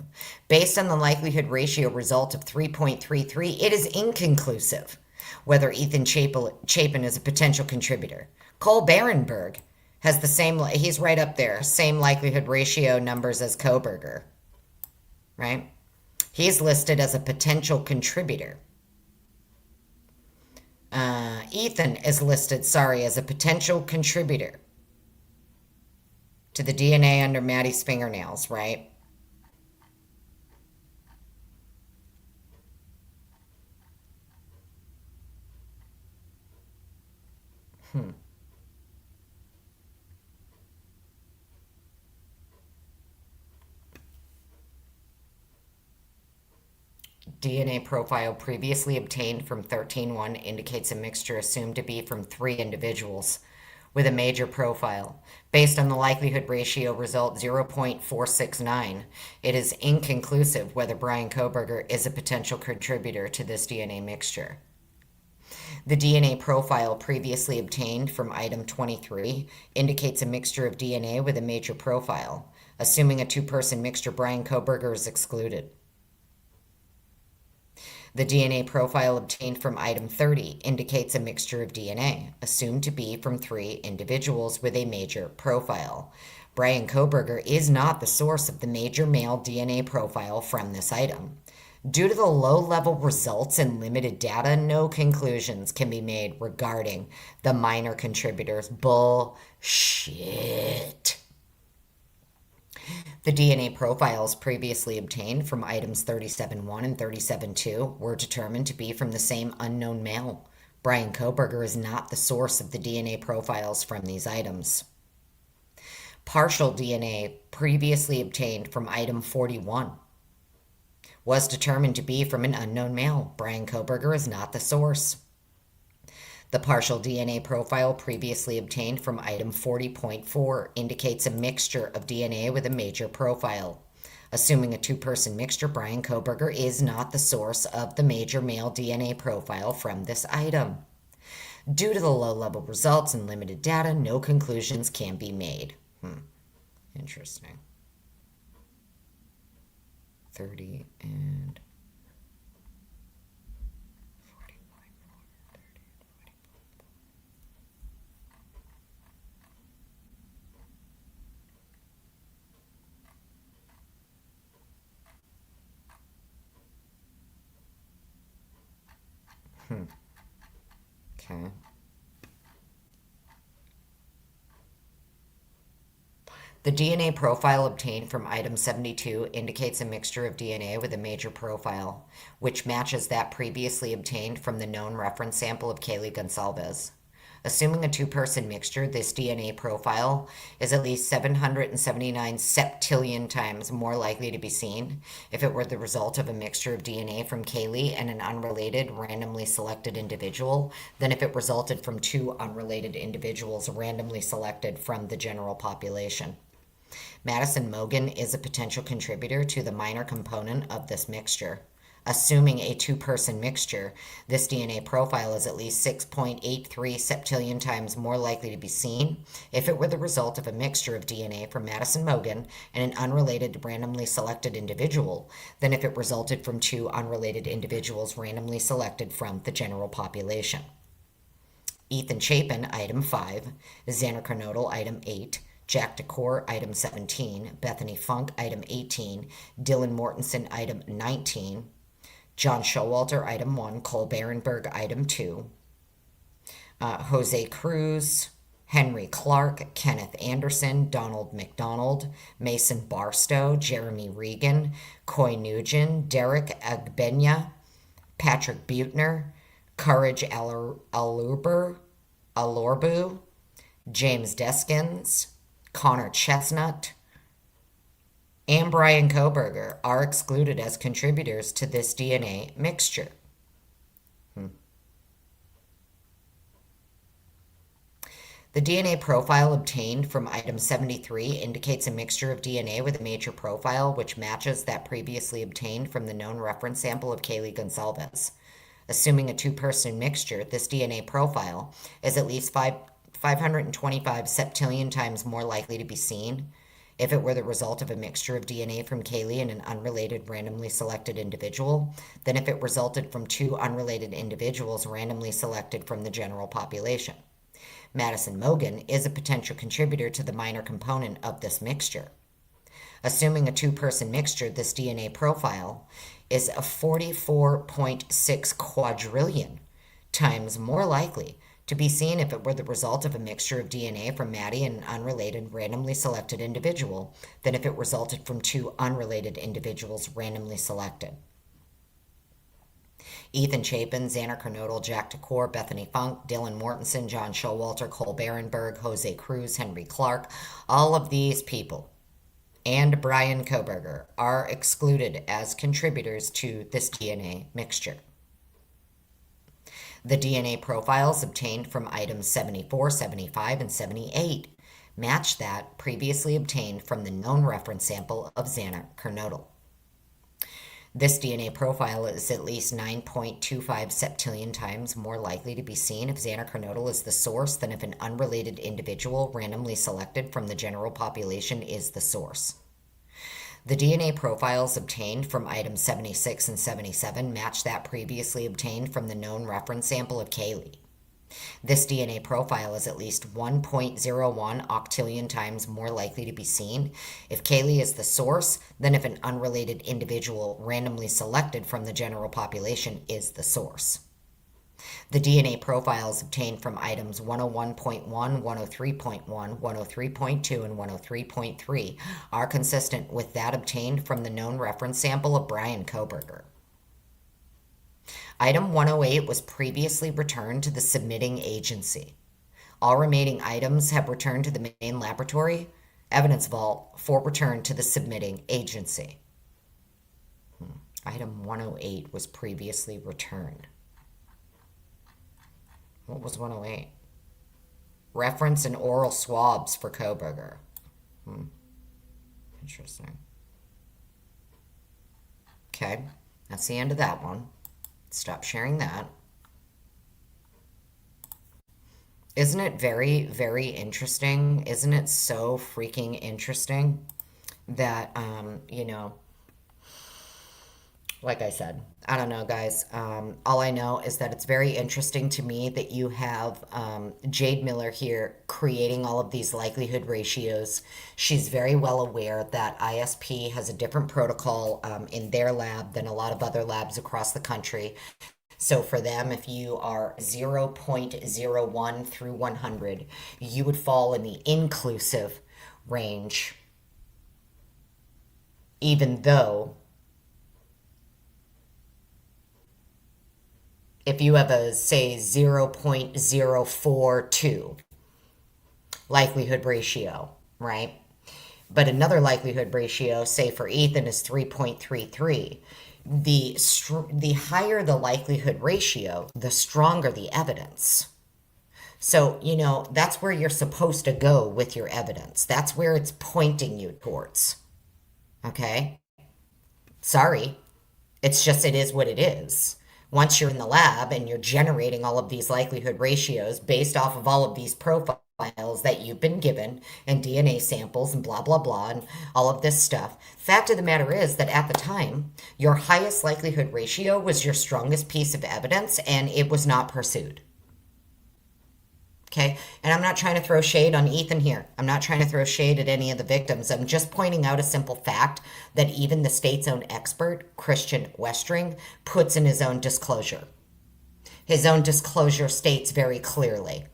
Based on the likelihood ratio result of 3.33, it is inconclusive whether Ethan Chapin is a potential contributor. Cole Barenberg has the same, he's right up there, same likelihood ratio numbers as Kohberger, right? He's listed as a potential contributor. Ethan is listed, as a potential contributor to the DNA under Maddie's fingernails, right? DNA profile previously obtained from 13.1 indicates a mixture assumed to be from 3 individuals with a major profile. Based on the likelihood ratio result 0.469, it is inconclusive whether Brian Kohberger is a potential contributor to this DNA mixture. The DNA profile previously obtained from item 23 indicates a mixture of DNA with a major profile. Assuming a two-person mixture, Brian Kohberger is excluded. The DNA profile obtained from item 30 indicates a mixture of DNA, assumed to be from 3 individuals with a major profile. Brian Kohberger is not the source of the major male DNA profile from this item. Due to the low-level results and limited data, no conclusions can be made regarding the minor contributors. Bullshit. The DNA profiles previously obtained from items 37.1 and 37.2 were determined to be from the same unknown male. Brian Kohberger is not the source of the DNA profiles from these items. Partial DNA previously obtained from item 41 was determined to be from an unknown male. Brian Kohberger is not the source. The partial DNA profile previously obtained from item 40.4 indicates a mixture of DNA with a major profile. Assuming a two-person mixture, Brian Kohberger is not the source of the major male DNA profile from this item. Due to the low-level results and limited data, no conclusions can be made. Interesting. 30 and 40.4. Okay. The DNA profile obtained from item 72 indicates a mixture of DNA with a major profile, which matches that previously obtained from the known reference sample of Kaylee Gonsalves. Assuming a two-person mixture, this DNA profile is at least 779 septillion times more likely to be seen if it were the result of a mixture of DNA from Kaylee and an unrelated, randomly selected individual than if it resulted from 2 unrelated individuals randomly selected from the general population. Madison Mogen is a potential contributor to the minor component of this mixture. Assuming a two-person mixture, this DNA profile is at least 6.83 septillion times more likely to be seen if it were the result of a mixture of DNA from Madison Mogen and an unrelated randomly selected individual than if it resulted from 2 unrelated individuals randomly selected from the general population. Ethan Chapin, item 5, Xander Carnodal, item 8, Jack Decor, item 17, Bethany Funk, item 18, Dylan Mortensen, item 19, John Showalter, item 1, Cole Berenberg, item 2, Jose Cruz, Henry Clark, Kenneth Anderson, Donald McDonald, Mason Barstow, Jeremy Regan, Coy Nugent, Derek Agbenya, Patrick Butner, Courage Alorbu, James Deskins, Connor Chestnut, and Brian Kohberger are excluded as contributors to this DNA mixture. The DNA profile obtained from item 73 indicates a mixture of DNA with a major profile which matches that previously obtained from the known reference sample of Kaylee Gonsalves. Assuming a two-person mixture, this DNA profile is at least 525 septillion times more likely to be seen if it were the result of a mixture of DNA from Kaylee and an unrelated randomly selected individual than if it resulted from 2 unrelated individuals randomly selected from the general population. Madison Mogen is a potential contributor to the minor component of this mixture. Assuming a two-person mixture, this DNA profile is a 44.6 quadrillion times more likely to be seen if it were the result of a mixture of DNA from Maddie and an unrelated randomly selected individual than if it resulted from 2 unrelated individuals randomly selected. Ethan Chapin, Xander Carnodal, Jack Decor, Bethany Funk, Dylan Mortensen, John Showalter, Cole Berenberg, Jose Cruz, Henry Clark, all of these people and Brian Kohberger are excluded as contributors to this DNA mixture. The DNA profiles obtained from items 74, 75, and 78 match that previously obtained from the known reference sample of Xander Carnodal. This DNA profile is at least 9.25 septillion times more likely to be seen if Xander Carnodal is the source than if an unrelated individual randomly selected from the general population is the source. The DNA profiles obtained from items 76 and 77 match that previously obtained from the known reference sample of Kaylee. This DNA profile is at least 1.01 octillion times more likely to be seen if Kaylee is the source than if an unrelated individual randomly selected from the general population is the source. The DNA profiles obtained from items 101.1, 103.1, 103.2, and 103.3 are consistent with that obtained from the known reference sample of Brian Kohberger. Item 108 was previously returned to the submitting agency. All remaining items have returned to the main laboratory evidence vault for return to the submitting agency. Item 108 was previously returned. What was 108? Reference and oral swabs for Kohberger. Interesting. Okay, that's the end of that one. Stop sharing that. Isn't it very, very interesting? Isn't it so freaking interesting that, like I said, I don't know, guys. All I know is that it's very interesting to me that you have Jade Miller here creating all of these likelihood ratios. She's very well aware that ISP has a different protocol in their lab than a lot of other labs across the country. So for them, if you are 0.01 through 100, you would fall in the inclusive range, even though if you have a, say, 0.042 likelihood ratio, right? But another likelihood ratio, say for Ethan, is 3.33. The higher the likelihood ratio, the stronger the evidence. So, that's where you're supposed to go with your evidence. That's where it's pointing you towards. Okay? Sorry. It's just, it is what it is. Once you're in the lab and you're generating all of these likelihood ratios based off of all of these profiles that you've been given and DNA samples and blah, blah, blah, and all of this stuff. Fact of the matter is that at the time, your highest likelihood ratio was your strongest piece of evidence and it was not pursued. Okay? And I'm not trying to throw shade on Ethan here. I'm not trying to throw shade at any of the victims. I'm just pointing out a simple fact that even the state's own expert, Christian Westring, puts in his own disclosure. His own disclosure states very clearly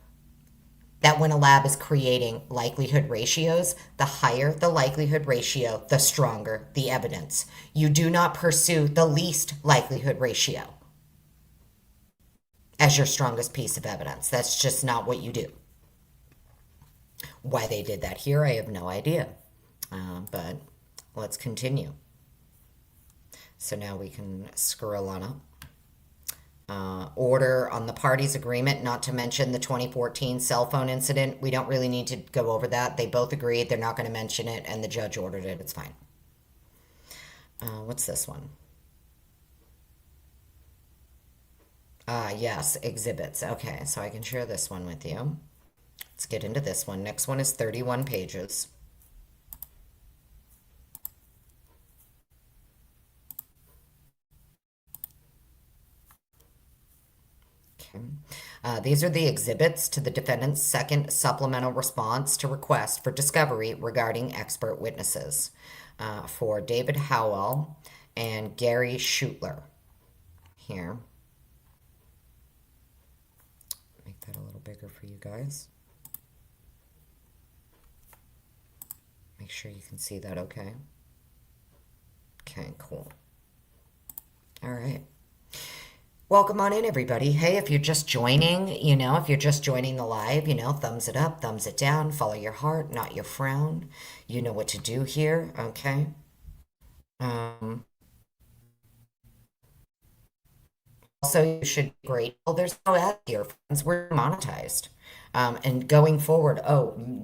that when a lab is creating likelihood ratios, the higher the likelihood ratio, the stronger the evidence. You do not pursue the least likelihood ratio as your strongest piece of evidence. That's just not what you do. Why they did that here, I have no idea. But let's continue. So now we can scroll on up. Order on the parties' agreement, not to mention the 2014 cell phone incident. We don't really need to go over that. They both agreed they're not going to mention it, and the judge ordered it. It's fine. What's this one? Yes, exhibits. Okay, so I can share this one with you. Let's get into this one. Next one is 31 pages. These are the exhibits to the defendant's second supplemental response to request for discovery regarding expert witnesses for David Howell and Gary Schutler. Here. Make that a little bigger for you guys. Make sure you can see that okay. Okay, cool. All right. Welcome on in, everybody. Hey, if you're just joining, if you're just joining the live, thumbs it up, thumbs it down, follow your heart, not your frown. You know what to do here, okay? Also, you should be grateful. There's no ad here, friends. We're monetized. And going forward,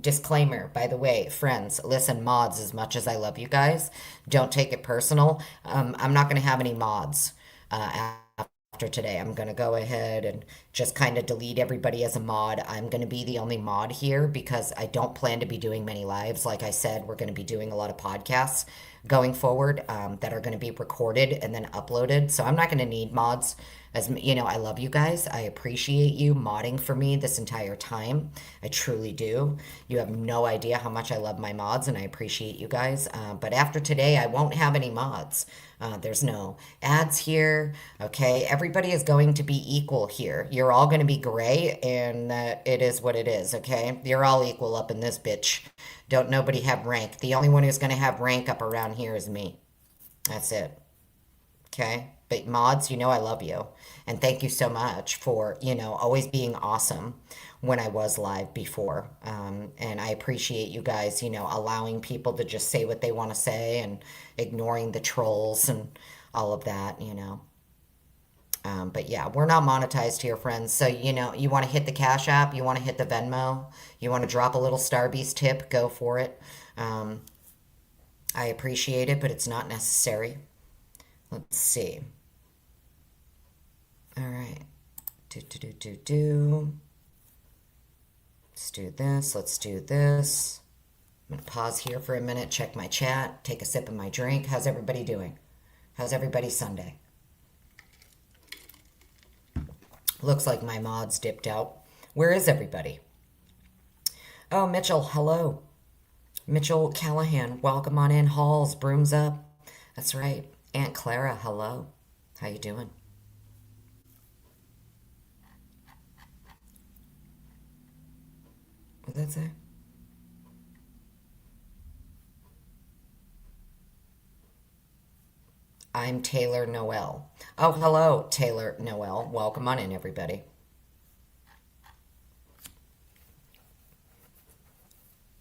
disclaimer, by the way, friends, listen, mods, as much as I love you guys, don't take it personal. I'm not going to have any mods after after today. I'm going to go ahead and just kind of delete everybody as a mod. I'm going to be the only mod here because I don't plan to be doing many lives. Like I said, we're going to be doing a lot of podcasts going forward that are going to be recorded and then uploaded. So I'm not going to need mods. As you know, I love you guys. I appreciate you modding for me this entire time. I truly do. You have no idea how much I love my mods, and I appreciate you guys. But after today, I won't have any mods. There's no ads here. Okay, everybody is going to be equal here. You're all going to be gray, and it is what it is. Okay, you're all equal up in this bitch. Don't nobody have rank. The only one who's going to have rank up around here is me. That's it. Okay. But mods, you know I love you. And thank you so much for, always being awesome when I was live before. And I appreciate you guys, allowing people to just say what they want to say and ignoring the trolls and all of that. But yeah, we're not monetized here, friends. So, you want to hit the Cash App, you want to hit the Venmo, you want to drop a little Starbeast tip, go for it. I appreciate it, but it's not necessary. Let's see. All right. Let's do this. Let's do this. I'm going to pause here for a minute, check my chat, take a sip of my drink. How's everybody doing? How's everybody Sunday? Looks like my mods dipped out. Where is everybody? Oh, Mitchell, hello. Mitchell Callahan, welcome on in. Halls, brooms up. That's right. Aunt Clara, hello. How you doing? What did that say? I'm Taylor Noel. Oh, hello, Taylor Noel. Welcome on in, everybody.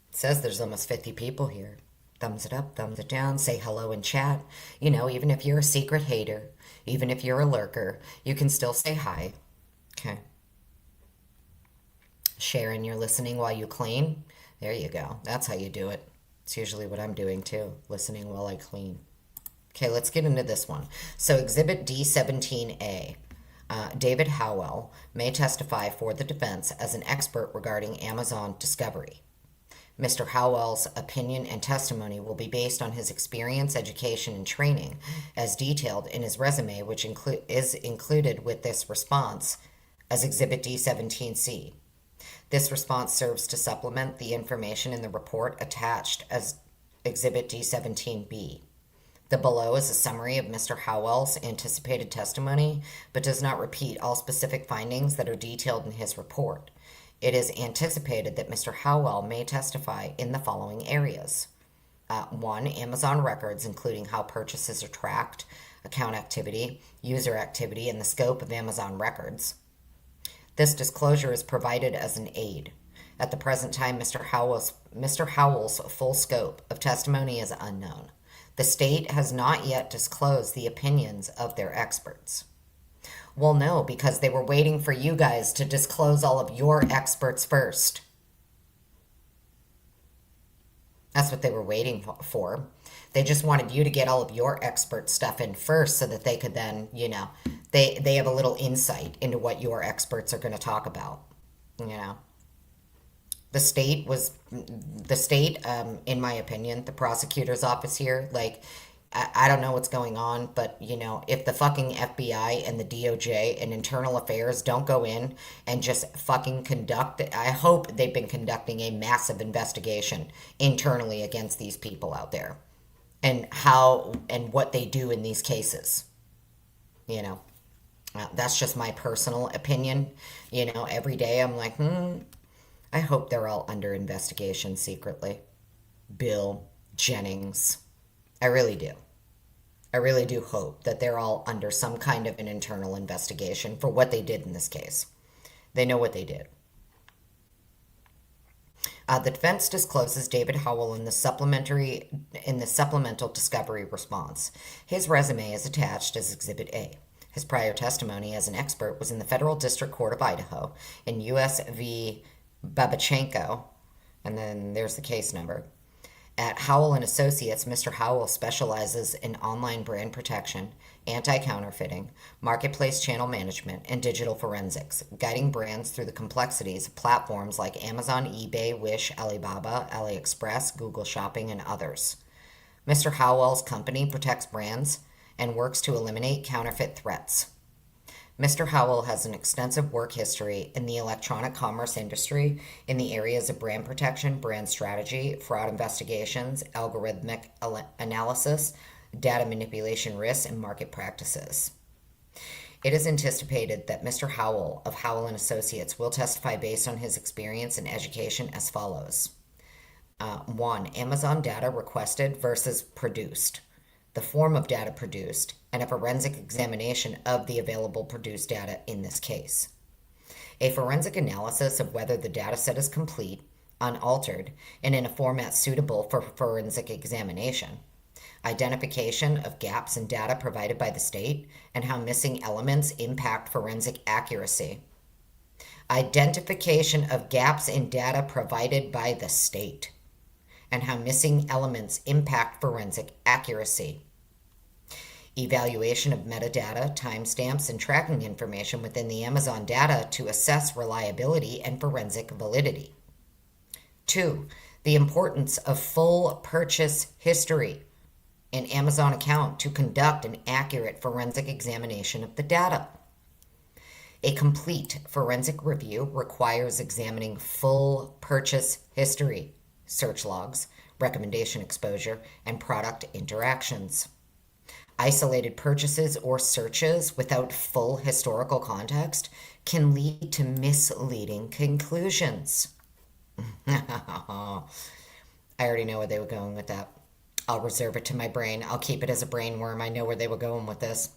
It says there's almost 50 people here. Thumbs it up, thumbs it down, say hello in chat. Even if you're a secret hater, even if you're a lurker, you can still say hi. Okay. Sharon, you're listening while you clean. There you go. That's how you do it. It's usually what I'm doing too, listening while I clean. Okay, let's get into this one. So Exhibit D17A. David Howell may testify for the defense as an expert regarding Amazon discovery. Mr. Howell's opinion and testimony will be based on his experience, education, and training as detailed in his resume, which is included with this response as Exhibit D17C. This response serves to supplement the information in the report attached as Exhibit D17B. The below is a summary of Mr. Howell's anticipated testimony, but does not repeat all specific findings that are detailed in his report. It is anticipated that Mr. Howell may testify in the following areas. 1. Amazon records, including how purchases are tracked, account activity, user activity, and the scope of Amazon records. This disclosure is provided as an aid. At the present time, Mr. Howell's full scope of testimony is unknown. The state has not yet disclosed the opinions of their experts. Well, no, because they were waiting for you guys to disclose all of your experts first. That's what they were waiting for. They just wanted you to get all of your expert stuff in first so that they could then, they have a little insight into what your experts are going to talk about, The state, in my opinion, the prosecutor's office here, I don't know what's going on, but if the fucking FBI and the DOJ and Internal Affairs don't go in and just fucking conduct it, I hope they've been conducting a massive investigation internally against these people out there and how and what they do in these cases. That's just my personal opinion. Every day I'm like, I hope they're all under investigation secretly. Bill Jennings. I really do. I really do hope that they're all under some kind of an internal investigation for what they did in this case. They know what they did. The defense discloses David Howell in the supplemental discovery response. His resume is attached as Exhibit A. His prior testimony as an expert was in the Federal District Court of Idaho in U.S. v. Babachenko, and then there's the case number. At Howell and Associates, Mr. Howell specializes in online brand protection, anti-counterfeiting, marketplace channel management, and digital forensics, guiding brands through the complexities of platforms like Amazon, eBay, Wish, Alibaba, AliExpress, Google Shopping, and others. Mr. Howell's company protects brands and works to eliminate counterfeit threats. Mr. Howell has an extensive work history in the electronic commerce industry in the areas of brand protection, brand strategy, fraud investigations, algorithmic analysis, data manipulation risks, and market practices. It is anticipated that Mr. Howell of Howell and Associates will testify based on his experience and education as follows. 1. Amazon data requested versus produced, the form of data produced, and a forensic examination of the available produced data in this case. A forensic analysis of whether the dataset is complete, unaltered, and in a format suitable for forensic examination. Identification of gaps in data provided by the state and how missing elements impact forensic accuracy. Identification of gaps in data provided by the state and how missing elements impact forensic accuracy. Evaluation of metadata, timestamps, and tracking information within the Amazon data to assess reliability and forensic validity. 2. The importance of full purchase history in Amazon account to conduct an accurate forensic examination of the data. A complete forensic review requires examining full purchase history, search logs, recommendation exposure, and product interactions. Isolated purchases or searches without full historical context can lead to misleading conclusions. I already know where they were going with that. I'll reserve it to my brain. I'll keep it as a brain worm. I know where they were going with this.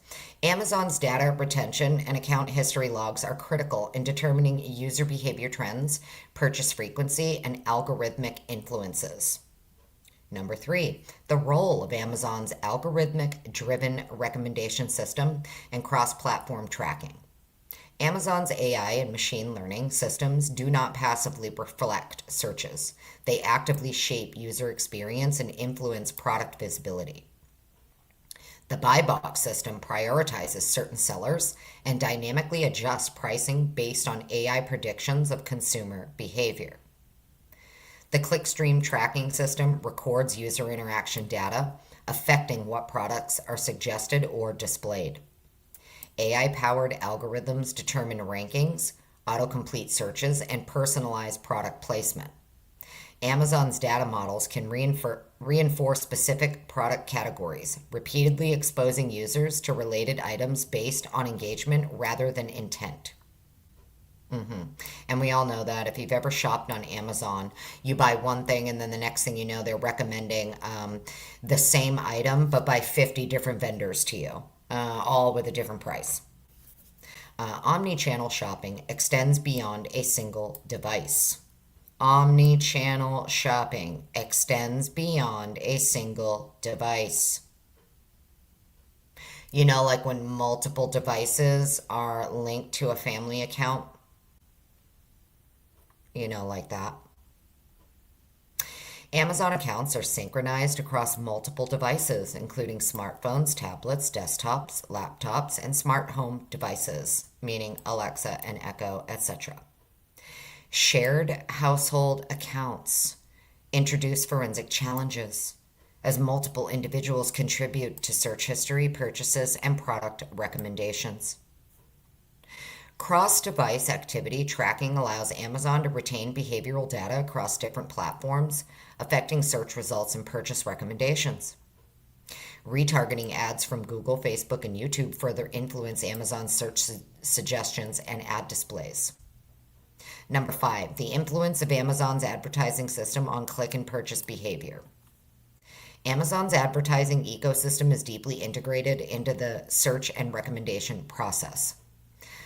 Amazon's data retention and account history logs are critical in determining user behavior trends, purchase frequency, and algorithmic influences. Number 3, the role of Amazon's algorithmic-driven recommendation system and cross-platform tracking. Amazon's AI and machine learning systems do not passively reflect searches. They actively shape user experience and influence product visibility. The buy box system prioritizes certain sellers and dynamically adjusts pricing based on AI predictions of consumer behavior. The clickstream tracking system records user interaction data, affecting what products are suggested or displayed. AI-powered algorithms determine rankings, autocomplete searches, and personalized product placement. Amazon's data models can reinforce specific product categories, repeatedly exposing users to related items based on engagement rather than intent. And we all know that if you've ever shopped on Amazon, you buy one thing and then the next thing you know, they're recommending the same item, but by 50 different vendors to you, all with a different price. Omni-channel shopping extends beyond a single device. Omni-channel shopping extends beyond a single device. You know, like when multiple devices are linked to a family account. You know, like that. Amazon accounts are synchronized across multiple devices, including smartphones, tablets, desktops, laptops, and smart home devices, meaning Alexa and Echo, etc. Shared household accounts introduce forensic challenges as multiple individuals contribute to search history, purchases, and product recommendations. Cross-device activity tracking allows Amazon to retain behavioral data across different platforms, affecting search results and purchase recommendations. Retargeting ads from Google, Facebook, and YouTube further influence Amazon's search suggestions and ad displays. Number 5, the influence of Amazon's advertising system on click and purchase behavior. Amazon's advertising ecosystem is deeply integrated into the search and recommendation process.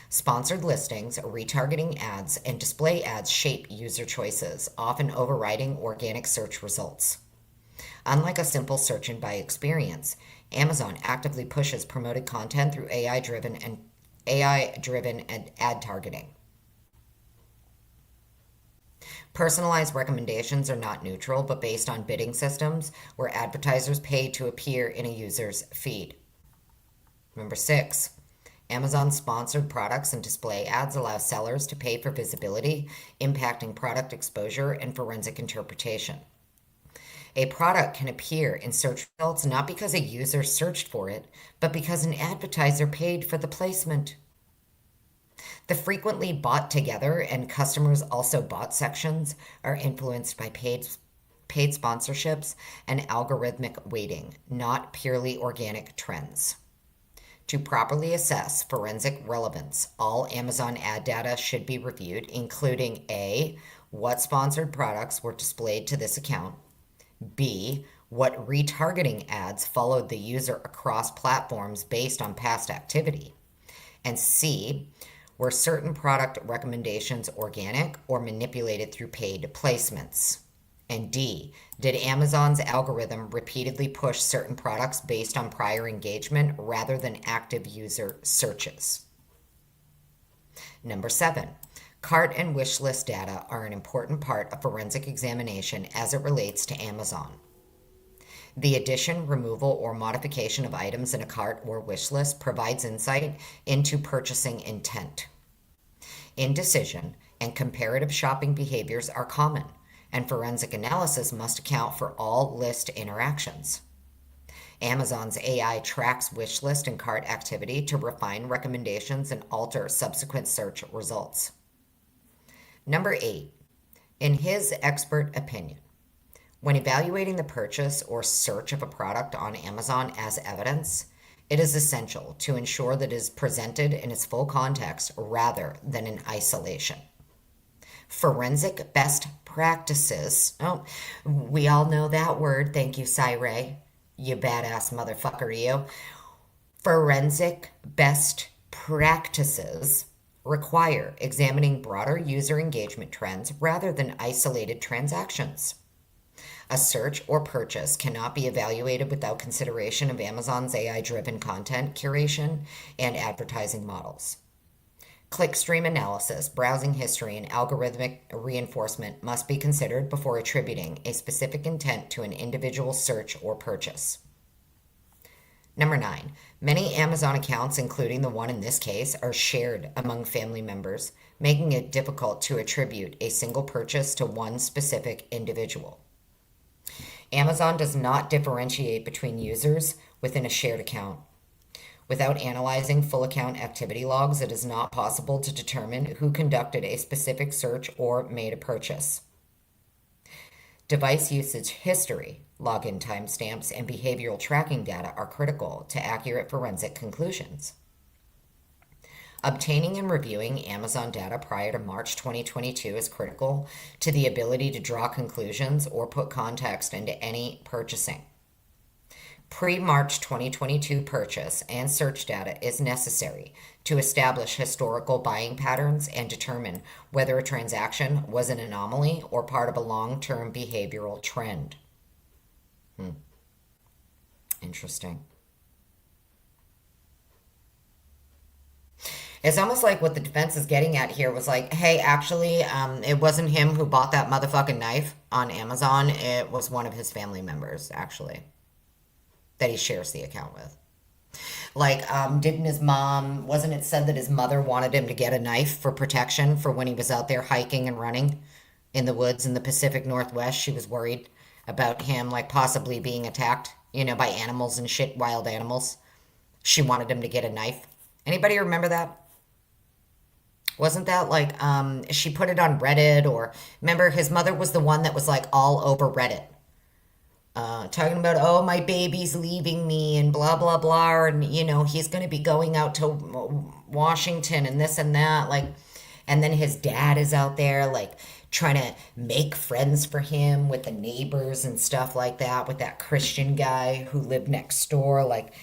Sponsored listings, retargeting ads, and display ads shape user choices, often overriding organic search results. Unlike a simple search and buy experience, Amazon actively pushes promoted content through AI-driven ad targeting. Personalized recommendations are not neutral, but based on bidding systems where advertisers pay to appear in a user's feed. Number 6, Amazon sponsored products and display ads allow sellers to pay for visibility, impacting product exposure and forensic interpretation. A product can appear in search results not because a user searched for it, but because an advertiser paid for the placement. The frequently bought together and customers also bought sections are influenced by paid sponsorships and algorithmic weighting, not purely organic trends. To properly assess forensic relevance, all Amazon ad data should be reviewed, including A, what sponsored products were displayed to this account, B, what retargeting ads followed the user across platforms based on past activity, and C, were certain product recommendations organic or manipulated through paid placements? And D, did Amazon's algorithm repeatedly push certain products based on prior engagement rather than active user searches? Number 7, cart and wish list data are an important part of forensic examination as it relates to Amazon. The addition, removal, or modification of items in a cart or wish list provides insight into purchasing intent. Indecision and comparative shopping behaviors are common, and forensic analysis must account for all list interactions. Amazon's AI tracks wish list and cart activity to refine recommendations and alter subsequent search results. Number 8, in his expert opinion, when evaluating the purchase or search of a product on Amazon as evidence, it is essential to ensure that it is presented in its full context rather than in isolation. Forensic best practices. Oh, we all know that word. Thank you, Cy-Ray. You badass motherfucker, you. Forensic best practices require examining broader user engagement trends rather than isolated transactions. A search or purchase cannot be evaluated without consideration of Amazon's AI-driven content curation and advertising models. Clickstream analysis, browsing history, and algorithmic reinforcement must be considered before attributing a specific intent to an individual search or purchase. Number 9, many Amazon accounts, including the one in this case, are shared among family members, making it difficult to attribute a single purchase to one specific individual. Amazon does not differentiate between users within a shared account. Without analyzing full account activity logs, it is not possible to determine who conducted a specific search or made a purchase. Device usage history, login timestamps, and behavioral tracking data are critical to accurate forensic conclusions. Obtaining and reviewing Amazon data prior to March 2022 is critical to the ability to draw conclusions or put context into any purchasing. Pre-March 2022 purchase and search data is necessary to establish historical buying patterns and determine whether a transaction was an anomaly or part of a long-term behavioral trend. Interesting. It's almost like what the defense is getting at here was like, hey, actually, it wasn't him who bought that motherfucking knife on Amazon. It was one of his family members, actually, that he shares the account with. Like, wasn't it said that his mother wanted him to get a knife for protection for when he was out there hiking and running in the woods in the Pacific Northwest? She was worried about him, like, possibly being attacked, by animals and shit, wild animals. She wanted him to get a knife. Anybody remember that? Wasn't that like, she put it on Reddit, or remember his mother was the one that was like all over Reddit. Talking about, oh, my baby's leaving me and blah, blah, blah. And, he's going to be going out to Washington and this and that. Like, and then his dad is out there, like, trying to make friends for him with the neighbors and stuff like that, with that Christian guy who lived next door. Like,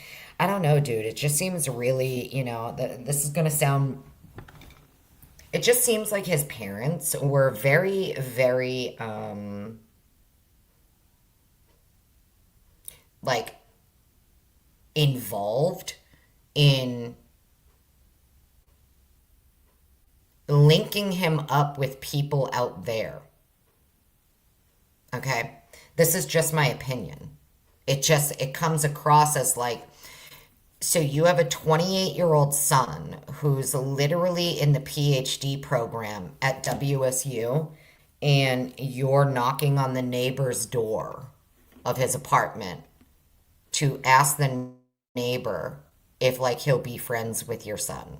I don't know, dude. It just seems really, this is going to sound... It just seems like his parents were very, very, like, involved in linking him up with people out there. Okay? This is just my opinion. It comes across as like So you have a 28-year-old son who's literally in the PhD program at WSU, and you're knocking on the neighbor's door of his apartment to ask the neighbor if like he'll be friends with your son.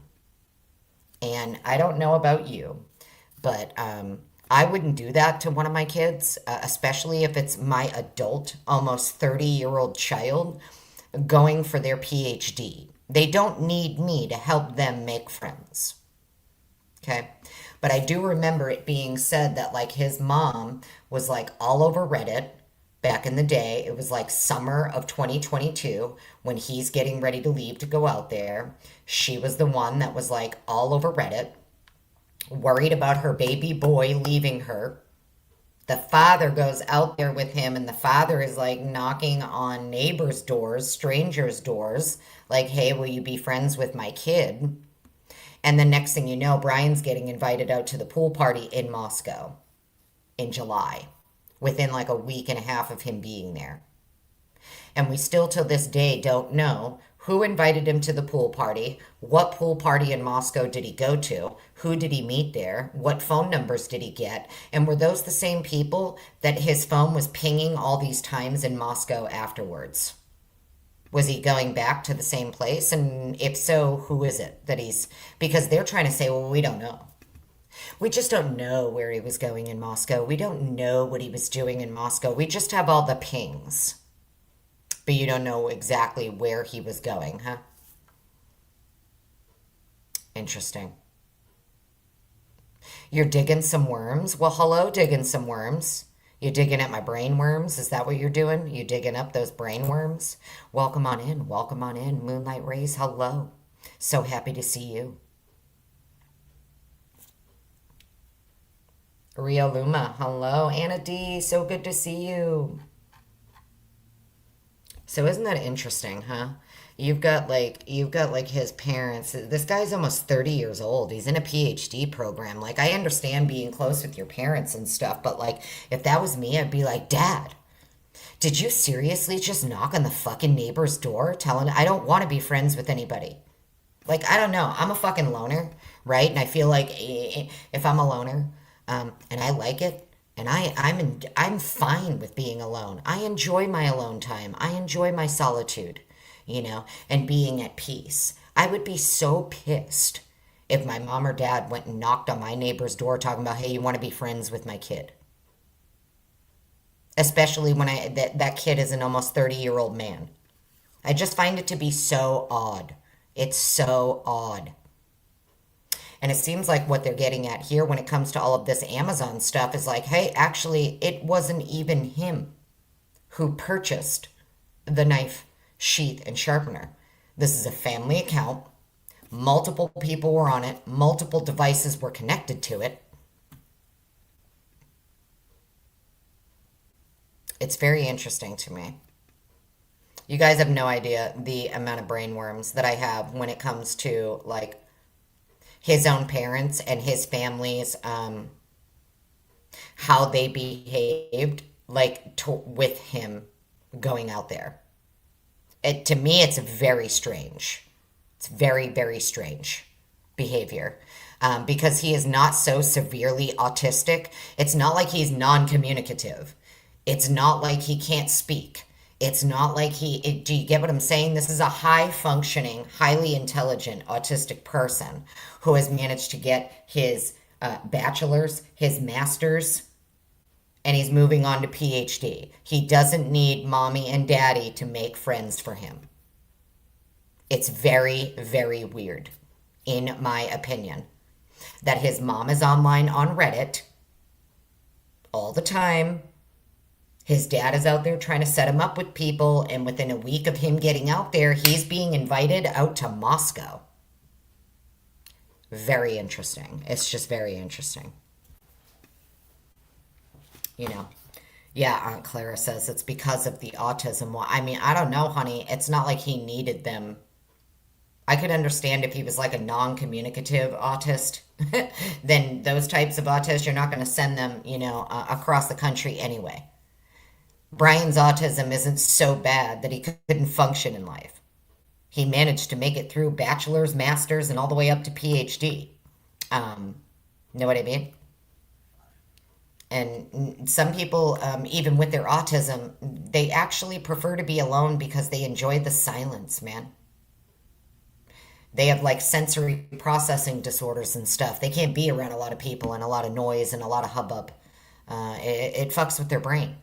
And I don't know about you, but I wouldn't do that to one of my kids, especially if it's my adult, almost 30-year-old child going for their PhD. They don't need me to help them make friends. Okay. But I do remember it being said that like his mom was like all over Reddit back in the day. It was like summer of 2022 when he's getting ready to leave to go out there. She was the one that was like all over Reddit, worried about her baby boy leaving her. The father goes out there with him, and the father is like knocking on neighbors' doors, strangers' doors, like, hey, will you be friends with my kid? And the next thing you know, Brian's getting invited out to the pool party in Moscow in July, within like a week and a half of him being there. And we still till this day don't know who invited him to the pool party, what pool party in Moscow did he go to, who did he meet there, what phone numbers did he get, and were those the same people that his phone was pinging all these times in Moscow afterwards? Was he going back to the same place? And if so, who is it that he's, because they're trying to say, well, we don't know. We just don't know where he was going in Moscow. We don't know what he was doing in Moscow. We just have all the pings. But you don't know exactly where he was going, huh? Interesting. You're digging some worms? Well, hello, digging some worms. You digging at my brain worms? Is that what you're doing? You digging up those brain worms? Welcome on in. Welcome on in. Moonlight Rays, hello. So happy to see you. Rio Luma, hello. Anna D, so good to see you. So isn't that interesting, huh? You've got like his parents. This guy's almost 30 years old. He's in a PhD program. Like I understand being close with your parents and stuff, but like if that was me, I'd be like, "Dad, did you seriously just knock on the fucking neighbor's door telling I don't want to be friends with anybody?" Like I don't know. I'm a fucking loner, right? And I feel like if I'm a loner, and I like it, and I'm fine with being alone. I enjoy my alone time. I enjoy my solitude, and being at peace. I would be so pissed if my mom or dad went and knocked on my neighbor's door talking about, hey, you want to be friends with my kid? Especially when that kid is an almost 30-year-old man. I just find it to be so odd. It's so odd. And it seems like what they're getting at here when it comes to all of this Amazon stuff is like, hey, actually, it wasn't even him who purchased the knife, sheath, and sharpener. This is a family account. Multiple people were on it. Multiple devices were connected to it. It's very interesting to me. You guys have no idea the amount of brain worms that I have when it comes to like his own parents and his family's how they behaved like with him going out there. To me, it's very strange. It's very, very strange behavior. Because he is not so severely autistic. It's not like he's non-communicative. It's not like he can't speak. It's not like do you get what I'm saying? This is a high functioning, highly intelligent, autistic person who has managed to get his bachelor's, his master's, and he's moving on to PhD. He doesn't need mommy and daddy to make friends for him. It's very, very weird, in my opinion, that his mom is online on Reddit all the time. His dad is out there trying to set him up with people, and within a week of him getting out there, he's being invited out to Moscow. Very interesting. It's just very interesting. You know. Yeah, Aunt Clara says it's because of the autism. Well, I mean, I don't know, honey. It's not like he needed them. I could understand if he was like a non-communicative autist. Then those types of autists, you're not going to send them, across the country anyway. Brian's autism isn't so bad that he couldn't function in life. He managed to make it through bachelor's, master's, and all the way up to PhD. Know what I mean? And some people, even with their autism, they actually prefer to be alone because they enjoy the silence, man. They have like sensory processing disorders and stuff. They can't be around a lot of people and a lot of noise and a lot of hubbub. It fucks with their brain.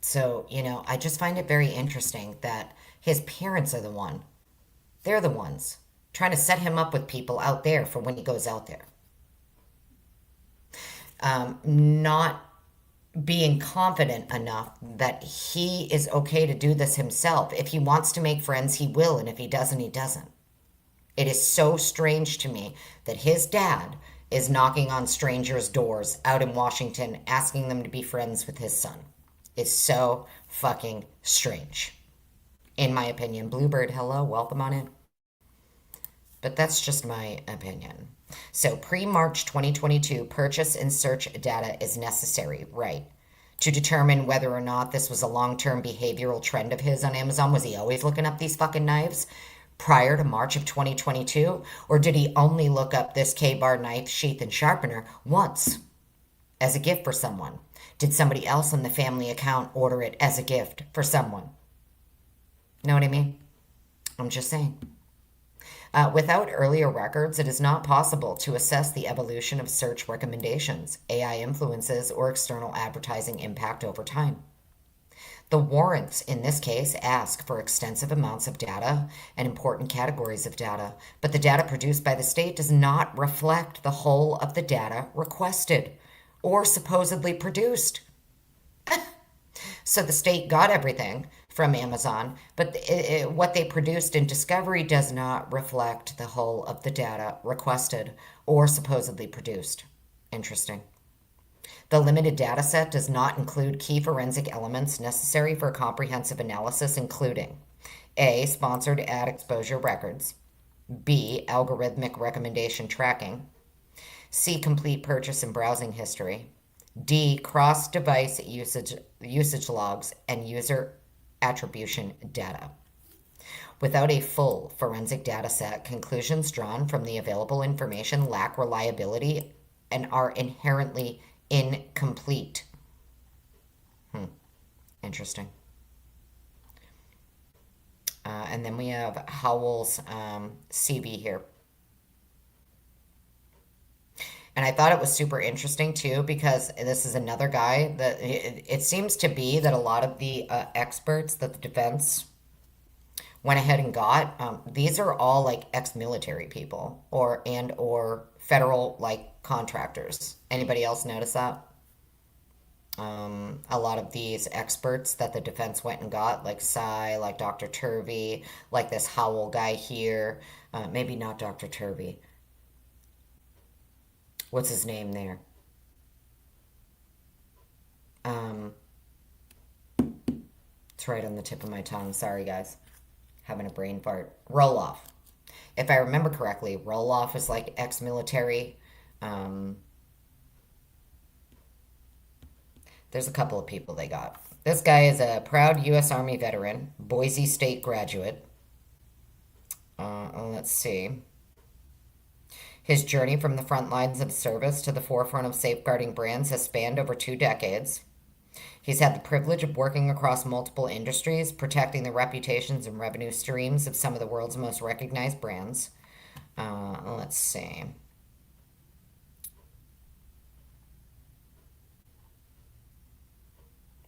So, I just find it very interesting that his parents are the one. They're the ones trying to set him up with people out there for when he goes out there. Not being confident enough that he is okay to do this himself. If he wants to make friends, he will, and if he doesn't, he doesn't. It is so strange to me that his dad is knocking on strangers' doors out in Washington asking them to be friends with his son. It's so fucking strange. In my opinion. Bluebird, hello, welcome on in. But that's just my opinion. So pre-March 2022 purchase and search data is necessary, right? To determine whether or not this was a long-term behavioral trend of his on Amazon. Was he always looking up these fucking knives prior to March of 2022? Or did he only look up this K-bar knife, sheath, and sharpener once as a gift for someone? Did somebody else on the family account order it as a gift for someone? Know what I mean? I'm just saying. Without earlier records, it is not possible to assess the evolution of search recommendations, AI influences, or external advertising impact over time. The warrants in this case ask for extensive amounts of data and important categories of data, but the data produced by the state does not reflect the whole of the data requested or supposedly produced. So the state got everything from Amazon, but what they produced in discovery does not reflect the whole of the data requested or supposedly produced. Interesting. The limited data set does not include key forensic elements necessary for comprehensive analysis, including A. Sponsored ad exposure records, B. Algorithmic recommendation tracking, C. Complete purchase and browsing history, D. Cross-device usage logs and user attribution data. Without a full forensic data set, conclusions drawn from the available information lack reliability and are inherently incomplete. Interesting. And then we have Howell's CV here. And I thought it was super interesting too, because this is another guy that it seems to be that a lot of the experts that the defense went ahead and got, these are all like ex-military people or federal like contractors. Anybody else notice that? A lot of these experts that the defense went and got, like Cy, like Dr. Turvey, like this Howell guy here, maybe not Dr. Turvey. What's his name there? It's right on the tip of my tongue. Sorry, guys. Having a brain fart. Roloff. If I remember correctly, Roloff is like ex-military. There's a couple of people they got. This guy is a proud U.S. Army veteran, Boise State graduate. Let's see. His journey from the front lines of service to the forefront of safeguarding brands has spanned over 2 decades. He's had the privilege of working across multiple industries, protecting the reputations and revenue streams of some of the world's most recognized brands. Let's see.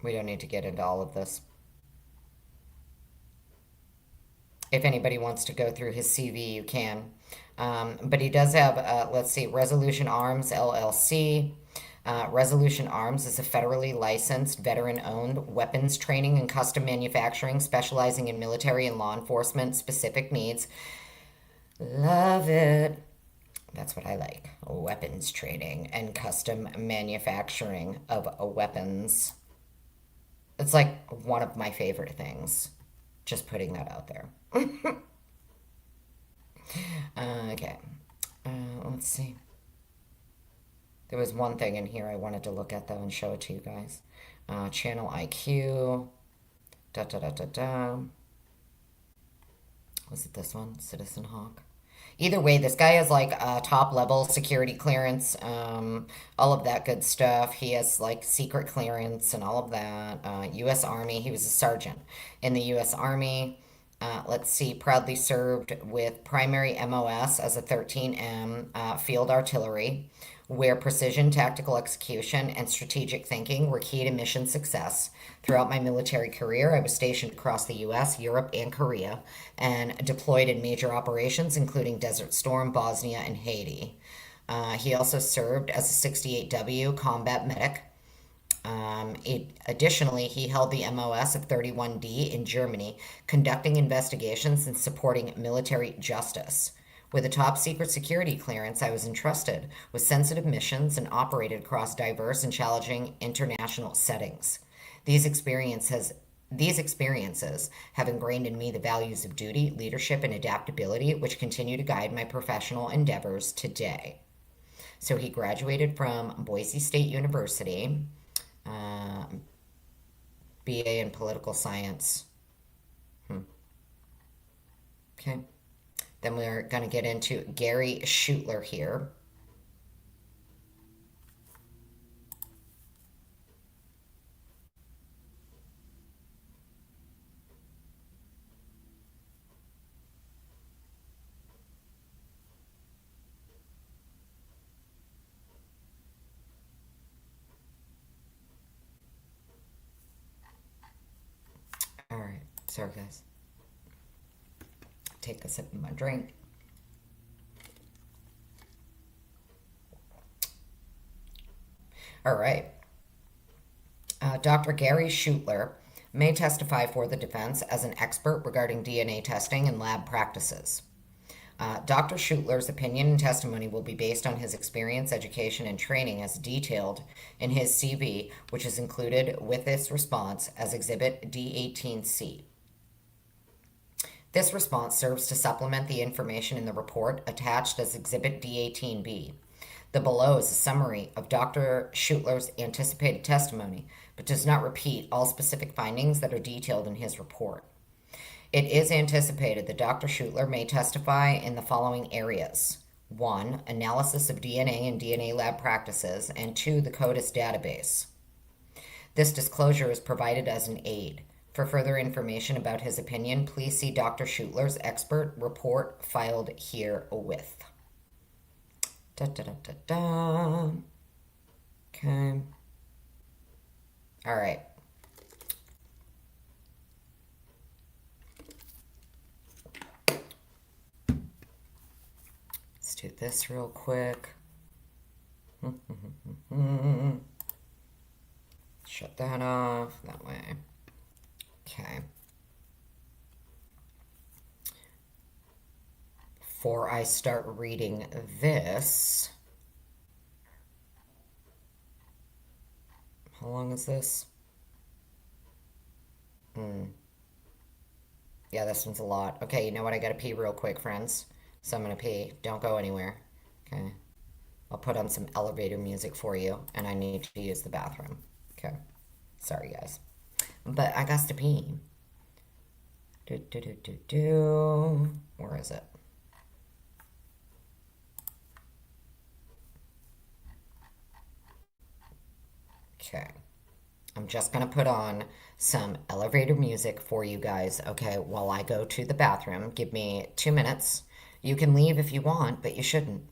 We don't need to get into all of this. If anybody wants to go through his CV, you can. But he does have, let's see, Resolution Arms LLC. Resolution Arms is a federally licensed, veteran-owned weapons training and custom manufacturing, specializing in military and law enforcement specific needs. Love it. That's what I like. Weapons training and custom manufacturing of weapons. It's like one of my favorite things. Just putting that out there. Okay. Let's see. There was one thing in here I wanted to look at though and show it to you guys. Channel IQ. Da da da da da. Was it this one? Citizen Hawk? Either way, this guy has like top level security clearance, all of that good stuff. He has like secret clearance and all of that. U.S. Army. He was a sergeant in the U.S. Army. Let's see, proudly served with primary MOS as a 13M field artillery, where precision tactical execution and strategic thinking were key to mission success. Throughout my military career, I was stationed across the US, Europe, and Korea, and deployed in major operations including Desert Storm, Bosnia, and Haiti. He also served as a 68W combat medic. Additionally, he held the MOS of 31D in Germany, conducting investigations and supporting military justice. With a top secret security clearance, I was entrusted with sensitive missions and operated across diverse and challenging international settings. These experiences have ingrained in me the values of duty, leadership, and adaptability, which continue to guide my professional endeavors today. So he graduated from Boise State University. BA in political science. Okay. Then we're going to get into Gary Schutler here. All right. Sorry, guys. Take a sip of my drink. All right. Dr. Gary Schutler may testify for the defense as an expert regarding DNA testing and lab practices. Dr. Schutler's opinion and testimony will be based on his experience, education, and training as detailed in his CV, which is included with this response as Exhibit D18C. This response serves to supplement the information in the report attached as Exhibit D18B. The below is a summary of Dr. Schutler's anticipated testimony, but does not repeat all specific findings that are detailed in his report. It is anticipated that Dr. Schutler may testify in the following areas. 1. Analysis of DNA and DNA lab practices, and 2. The CODIS database. This disclosure is provided as an aid. For further information about his opinion, please see Dr. Schutler's expert report filed herewith. Okay. All right. Let's do this real quick. Shut that off that way. Okay. Before I start reading this, how long is this? Yeah, this one's a lot. Okay, you know what? I gotta pee real quick, friends. So I'm gonna pee. Don't go anywhere. Okay. I'll put on some elevator music for you, and I need to use the bathroom. Okay. Sorry, guys. But I got to pee. Where is it? Okay. I'm just going to put on some elevator music for you guys, okay, while I go to the bathroom. Give me 2 minutes. You can leave if you want, but you shouldn't.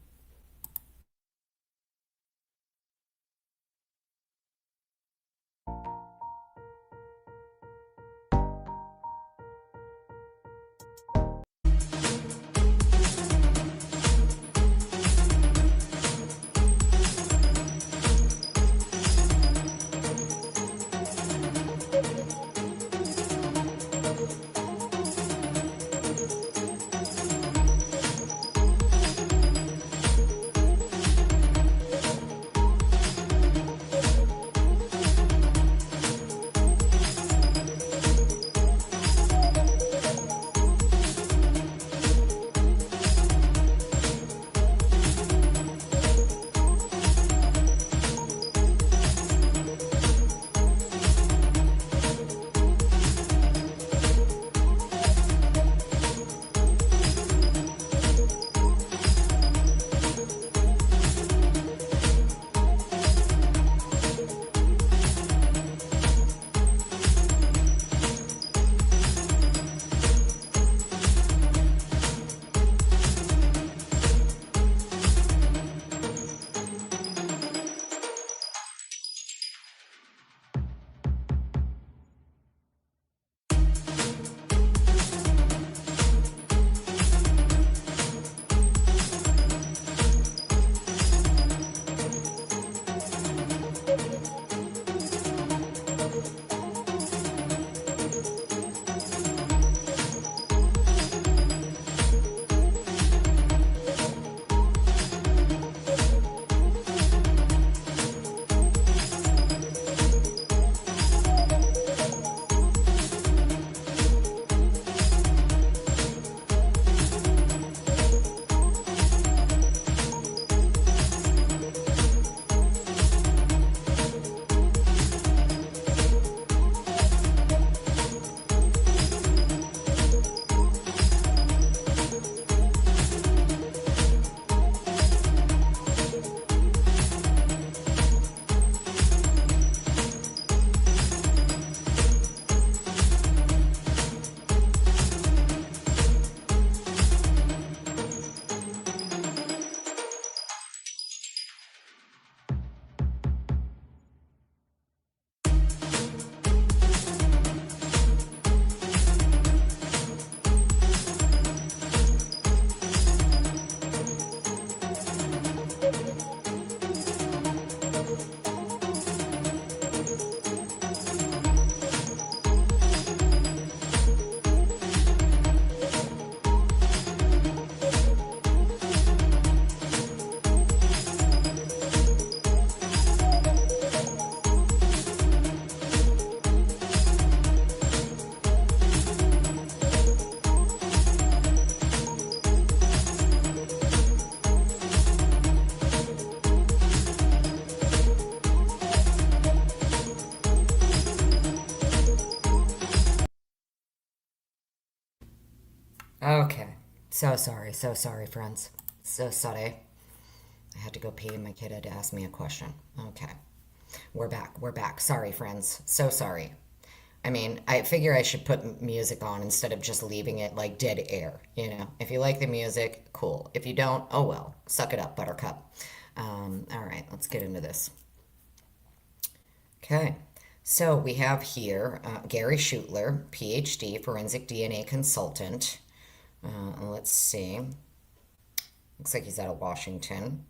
Okay. So sorry, friends. So sorry. I had to go pee and my kid had to ask me a question. Okay. We're back. Sorry, friends. So sorry. I mean, I figure I should put music on instead of just leaving it like dead air. If you like the music, cool. If you don't, oh well. Suck it up, Buttercup. All right, let's get into this. Okay. So we have here Gary Schutler, PhD, forensic DNA consultant. Let's see. Looks like he's out of Washington.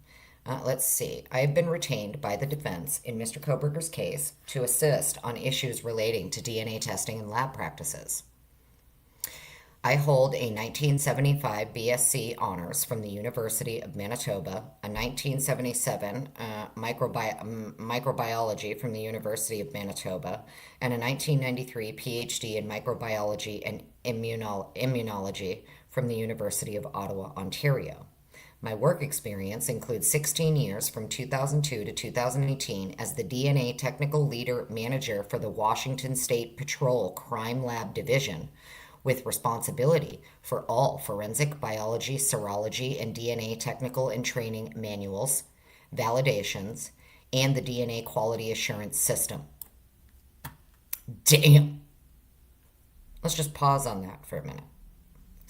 Let's see. I have been retained by the defense in Mr. Kohberger's case to assist on issues relating to DNA testing and lab practices. I hold a 1975 BSc honors from the University of Manitoba, a 1977 microbiology from the University of Manitoba, and a 1993 PhD in microbiology and immunology from the University of Ottawa, Ontario. My work experience includes 16 years from 2002 to 2018 as the DNA Technical Leader Manager for the Washington State Patrol Crime Lab Division, with responsibility for all forensic biology, serology, and DNA technical and training manuals, validations, and the DNA quality assurance system. Damn. Let's just pause on that for a minute.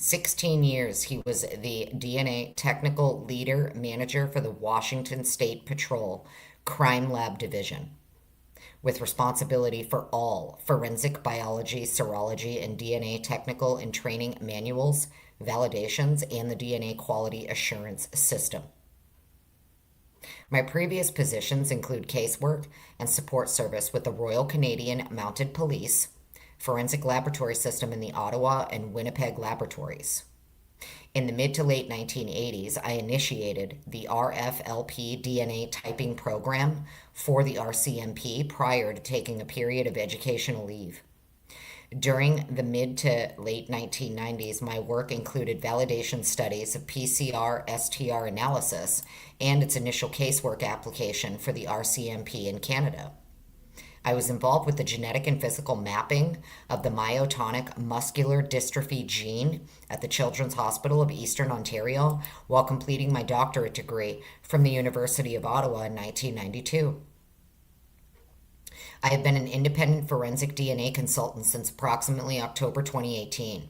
16 years he was the DNA Technical Leader Manager for the Washington State Patrol Crime Lab Division, with responsibility for all forensic biology, serology, and DNA technical and training manuals, validations, and the DNA quality assurance system. My previous positions include casework and support service with the Royal Canadian Mounted Police, forensic laboratory system in the Ottawa and Winnipeg laboratories. In the mid to late 1980s, I initiated the RFLP DNA typing program for the RCMP prior to taking a period of educational leave. During the mid to late 1990s, my work included validation studies of PCR STR analysis and its initial casework application for the RCMP in Canada. I was involved with the genetic and physical mapping of the myotonic muscular dystrophy gene at the Children's Hospital of Eastern Ontario while completing my doctorate degree from the University of Ottawa in 1992. I have been an independent forensic DNA consultant since approximately October 2018.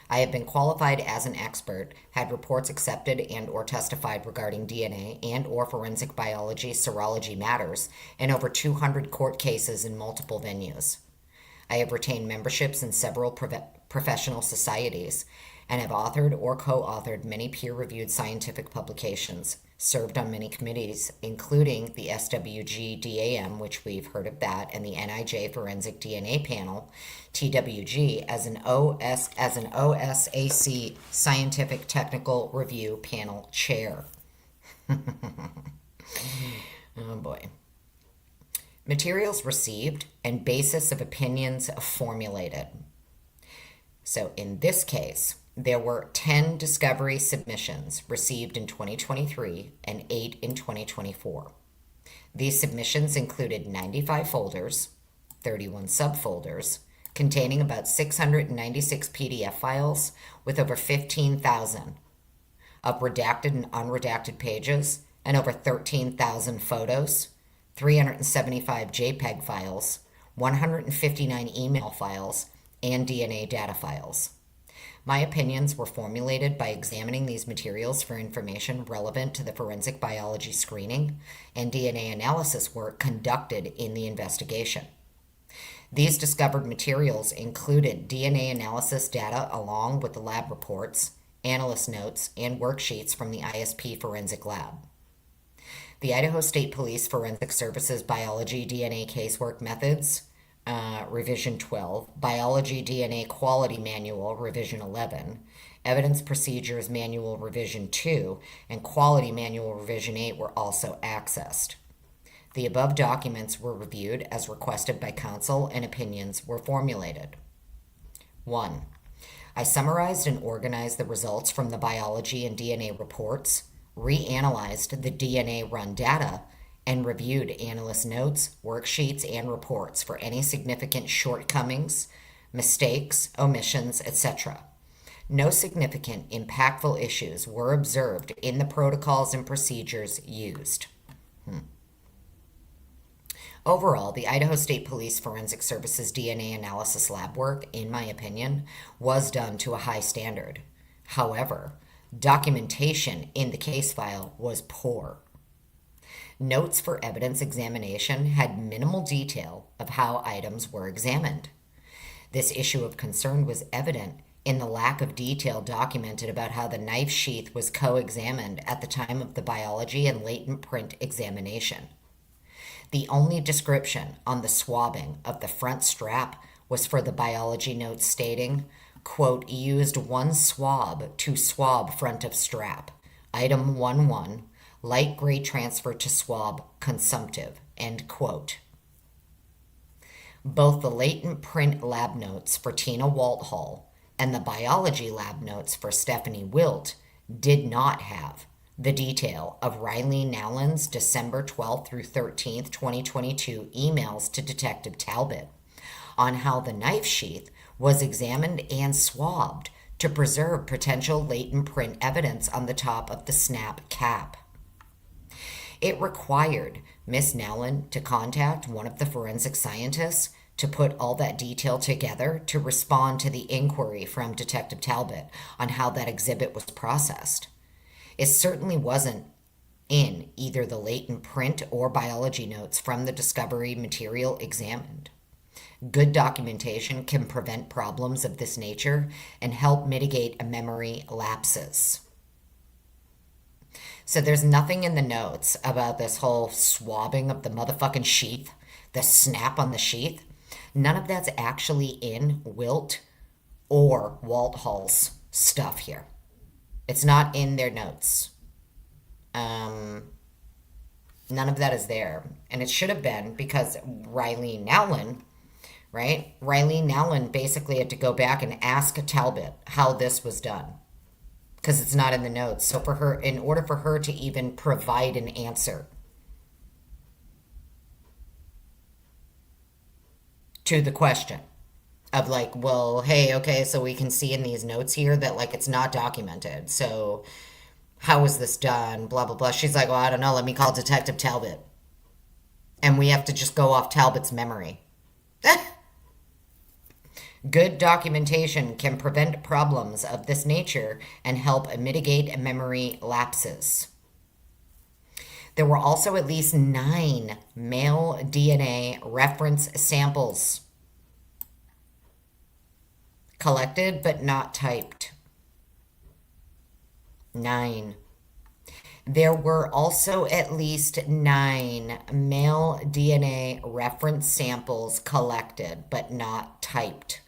I have been qualified as an expert, had reports accepted and or testified regarding DNA and or forensic biology serology matters in over 200 court cases in multiple venues. I have retained memberships in several professional societies and have authored or co-authored many peer-reviewed scientific publications, served on many committees, including the SWG-DAM, which we've heard of that, and the NIJ Forensic DNA Panel, TWG, as an OSAC Scientific Technical Review Panel Chair. Oh boy. Materials received and basis of opinions formulated. So in this case, there were 10 discovery submissions received in 2023 and 8 in 2024. These submissions included 95 folders, 31 subfolders, containing about 696 PDF files with over 15,000 of redacted and unredacted pages and over 13,000 photos, 375 JPEG files, 159 email files, and DNA data files. My opinions were formulated by examining these materials for information relevant to the forensic biology screening and DNA analysis work conducted in the investigation. These discovered materials included DNA analysis data along with the lab reports, analyst notes, and worksheets from the ISP Forensic Lab. The Idaho State Police Forensic Services Biology DNA Casework Methods, Revision 12, Biology DNA Quality Manual, Revision 11, Evidence Procedures Manual, Revision 2, and Quality Manual, Revision 8 were also accessed. The above documents were reviewed as requested by counsel and opinions were formulated. 1. I summarized and organized the results from the biology and DNA reports, reanalyzed the DNA run data, and reviewed analyst notes, worksheets, and reports for any significant shortcomings, mistakes, omissions, etc. No significant, impactful issues were observed in the protocols and procedures used. Overall, the Idaho State Police Forensic Services DNA analysis lab work, in my opinion, was done to a high standard. However, documentation in the case file was poor. Notes for evidence examination had minimal detail of how items were examined. This issue of concern was evident in the lack of detail documented about how the knife sheath was co-examined at the time of the biology and latent print examination. The only description on the swabbing of the front strap was for the biology note stating, quote, used one swab to swab front of strap. Item 1-1, light gray transfer to swab consumptive, end quote. Both the latent print lab notes for Tina Walthall and the biology lab notes for Stephanie Wilt did not have the detail of Riley Nowlin's December 12th through 13th, 2022 emails to Detective Talbot on how the knife sheath was examined and swabbed to preserve potential latent print evidence on the top of the snap cap. It required Miss Nowlin to contact one of the forensic scientists to put all that detail together to respond to the inquiry from Detective Talbot on how that exhibit was processed. It certainly wasn't in either the latent print or biology notes from the discovery material examined. Good documentation can prevent problems of this nature and help mitigate memory lapses. So there's nothing in the notes about this whole swabbing of the motherfucking sheath, the snap on the sheath. None of that's actually in Wilt or Walthall's stuff here. It's not in their notes. None of that is there. And it should have been because Riley Nowlin, right? Riley Nowlin basically had to go back and ask Talbot how this was done. Because it's not in the notes. So for her, in order for her to even provide an answer to the question of like, well, hey, okay, so we can see in these notes here that like it's not documented. So how was this done? Blah, blah, blah. She's like, well, I don't know. Let me call Detective Talbot. And we have to just go off Talbot's memory. Good documentation can prevent problems of this nature and help mitigate memory lapses. There were also at least 9 male DNA reference samples collected but not typed. 9. There were also at least 9 male DNA reference samples collected but not typed.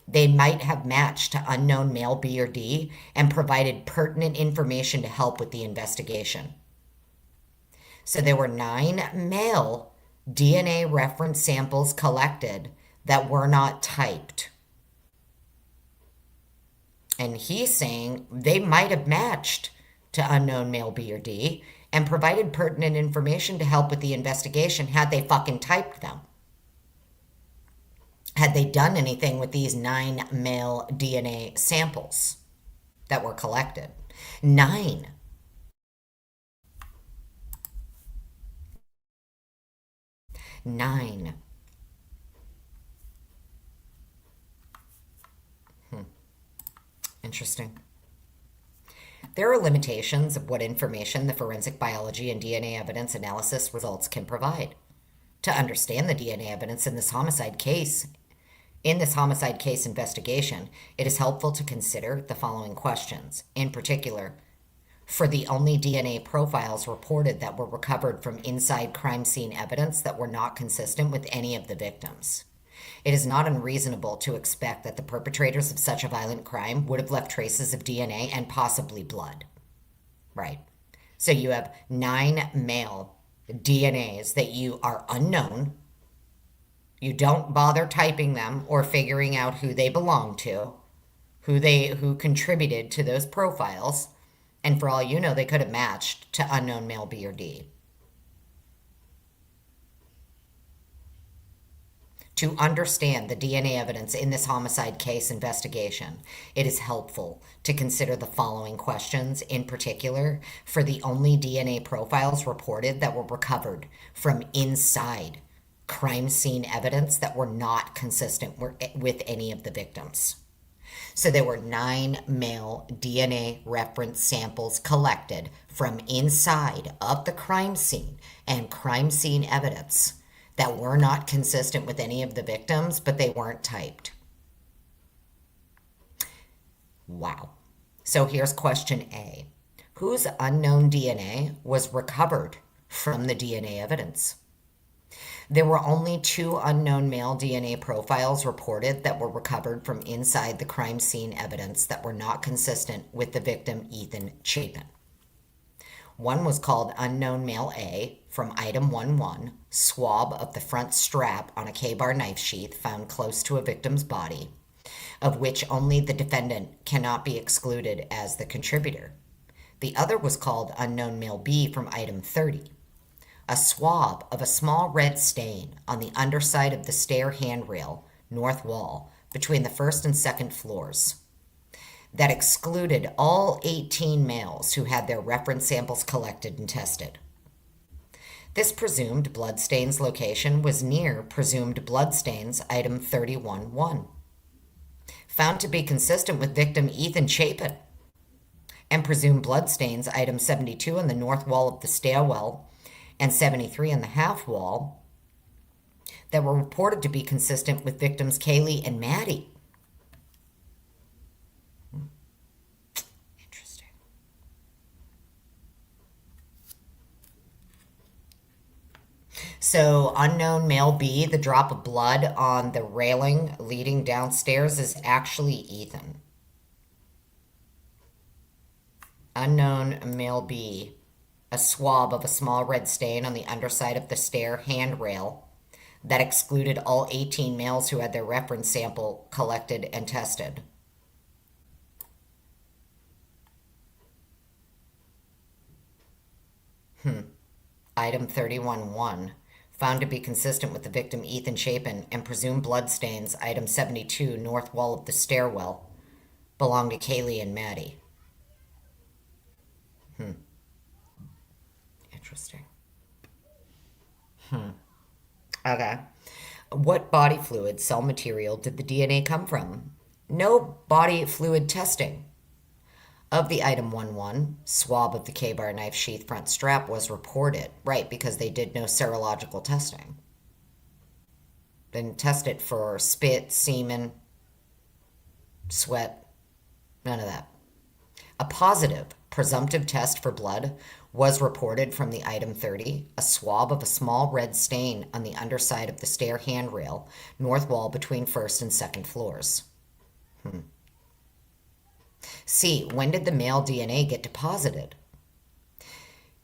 They might have matched to unknown male B or D and provided pertinent information to help with the investigation. So there were 9 male DNA reference samples collected that were not typed. And he's saying they might have matched to unknown male B or D and provided pertinent information to help with the investigation had they fucking typed them. Had they done anything with these 9 male DNA samples that were collected? 9. Interesting. There are limitations of what information the forensic biology and DNA evidence analysis results can provide. To understand the DNA evidence in this homicide case investigation, it is helpful to consider the following questions. In particular, for the only DNA profiles reported that were recovered from inside crime scene evidence that were not consistent with any of the victims. It is not unreasonable to expect that the perpetrators of such a violent crime would have left traces of DNA and possibly blood. Right. So you have 9 male DNAs that you are unknown. You don't bother typing them or figuring out who they belong to, who contributed to those profiles, and for all you know, they could have matched to unknown male B or D. To understand the DNA evidence in this homicide case investigation, it is helpful to consider the following questions, in particular, for the only DNA profiles reported that were recovered from inside crime scene evidence that were not consistent with any of the victims. So there were 9 male DNA reference samples collected from inside of the crime scene and crime scene evidence that were not consistent with any of the victims, but they weren't typed. Wow. So here's question A. Whose unknown DNA was recovered from the DNA evidence? There were only 2 unknown male DNA profiles reported that were recovered from inside the crime scene evidence that were not consistent with the victim, Ethan Chapin. One was called unknown male A from item 1-1, swab of the front strap on a K-bar knife sheath found close to a victim's body, of which only the defendant cannot be excluded as the contributor. The other was called unknown male B from item 30, a swab of a small red stain on the underside of the stair handrail, north wall, between the first and second floors, that excluded all 18 males who had their reference samples collected and tested. This presumed bloodstains location was near presumed bloodstains item 31-1, found to be consistent with victim Ethan Chapin, and presumed bloodstains item 72 on the north wall of the stairwell and 73 on the half wall that were reported to be consistent with victims Kaylee and Maddie. Interesting. So unknown male B, the drop of blood on the railing leading downstairs is actually Ethan. Unknown male B, a swab of a small red stain on the underside of the stair handrail that excluded all 18 males who had their reference sample collected and tested. Item 31-1, found to be consistent with the victim Ethan Chapin and presumed bloodstains, item 72, north wall of the stairwell, belonged to Kaylee and Maddie. Interesting. Okay. What body fluid, cell material, did the DNA come from? No body fluid testing of the item 1-1, swab of the K-bar knife sheath front strap was reported. Right, because they did no serological testing. Didn't test it for spit, semen, sweat, none of that. A positive presumptive test for blood was reported from the item 30, a swab of a small red stain on the underside of the stair handrail, north wall between first and second floors. C, when did the male DNA get deposited?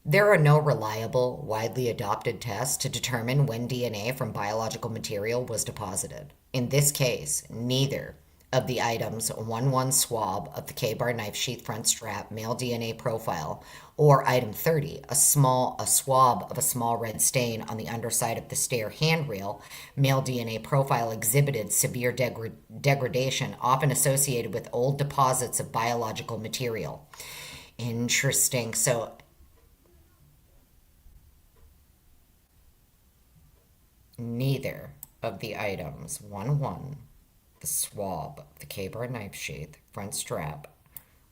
There are no reliable, widely adopted tests to determine when DNA from biological material was deposited. In this case, neither of the items 1-1 swab of the K-bar knife sheath front strap male DNA profile or item 30, a swab of a small red stain on the underside of the stair handrail male DNA profile exhibited severe degradation often associated with old deposits of biological material. Interesting. So neither of the items 1-1, the swab, the K-bar knife sheath, front strap,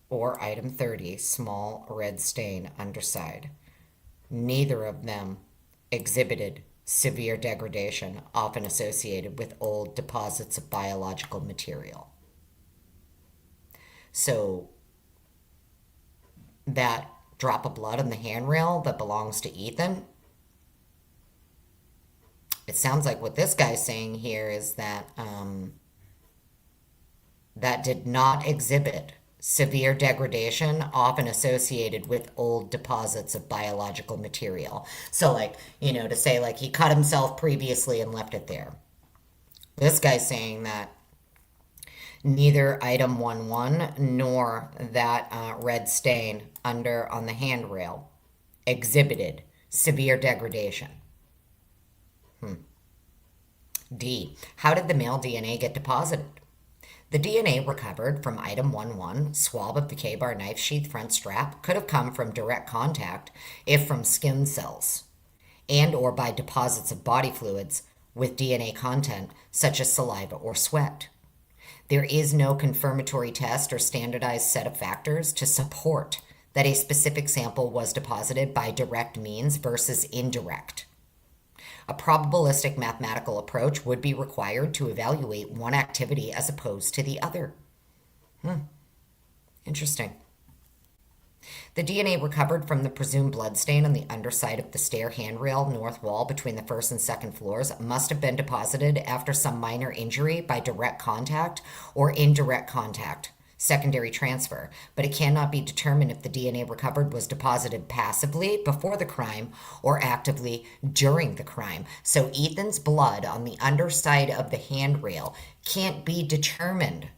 or item 30, small red stain underside. Neither of them exhibited severe degradation, often associated with old deposits of biological material. So that drop of blood on the handrail that belongs to Ethan, it sounds like what this guy's saying here is that that did not exhibit severe degradation often associated with old deposits of biological material. So like, to say like he cut himself previously and left it there. This guy's saying that neither item 1-1 nor that red stain on the handrail exhibited severe degradation. D. How did the male DNA get deposited? The DNA recovered from item 1-1, swab of the K-bar knife sheath front strap, could have come from direct contact if from skin cells and or by deposits of body fluids with DNA content such as saliva or sweat. There is no confirmatory test or standardized set of factors to support that a specific sample was deposited by direct means versus indirect. A probabilistic mathematical approach would be required to evaluate one activity as opposed to the other. Interesting. The DNA recovered from the presumed bloodstain on the underside of the stair handrail north wall between the first and second floors must have been deposited after some minor injury by direct contact or indirect contact, secondary transfer, but it cannot be determined if the DNA recovered was deposited passively before the crime or actively during the crime. So Ethan's blood on the underside of the handrail can't be determined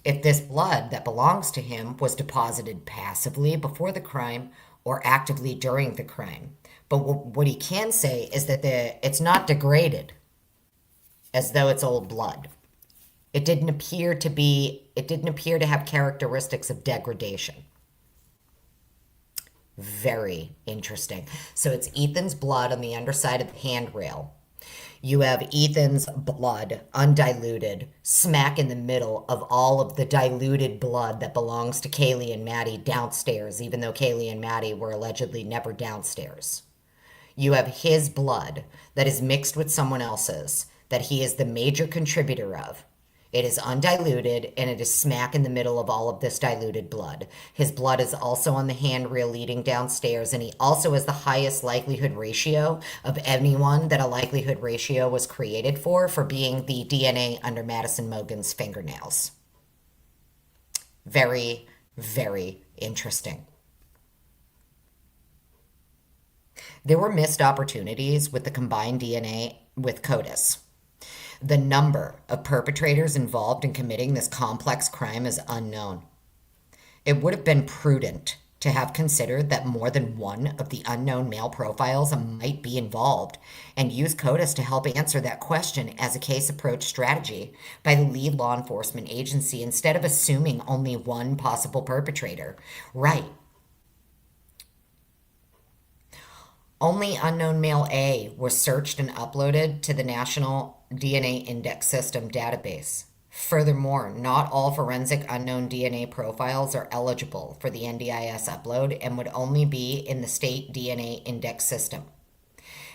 if this blood that belongs to him was deposited passively before the crime or actively during the crime. But what he can say is that it's not degraded as though it's old blood. It didn't appear to have characteristics of degradation. Very interesting. So it's Ethan's blood on the underside of the handrail. You have Ethan's blood, undiluted, smack in the middle of all of the diluted blood that belongs to Kaylee and Maddie downstairs, even though Kaylee and Maddie were allegedly never downstairs. You have his blood that is mixed with someone else's, that he is the major contributor of. It is undiluted, and it is smack in the middle of all of this diluted blood. His blood is also on the handrail leading downstairs, and he also has the highest likelihood ratio of anyone that a likelihood ratio was created for being the DNA under Madison Mogen's fingernails. Very, very interesting. There were missed opportunities with the combined DNA with CODIS. The number of perpetrators involved in committing this complex crime is unknown. It would have been prudent to have considered that more than one of the unknown male profiles might be involved and use CODIS to help answer that question as a case approach strategy by the lead law enforcement agency instead of assuming only one possible perpetrator. Right. Only unknown male A was searched and uploaded to the National DNA Index System database. Furthermore, not all forensic unknown DNA profiles are eligible for the NDIS upload and would only be in the state DNA index system.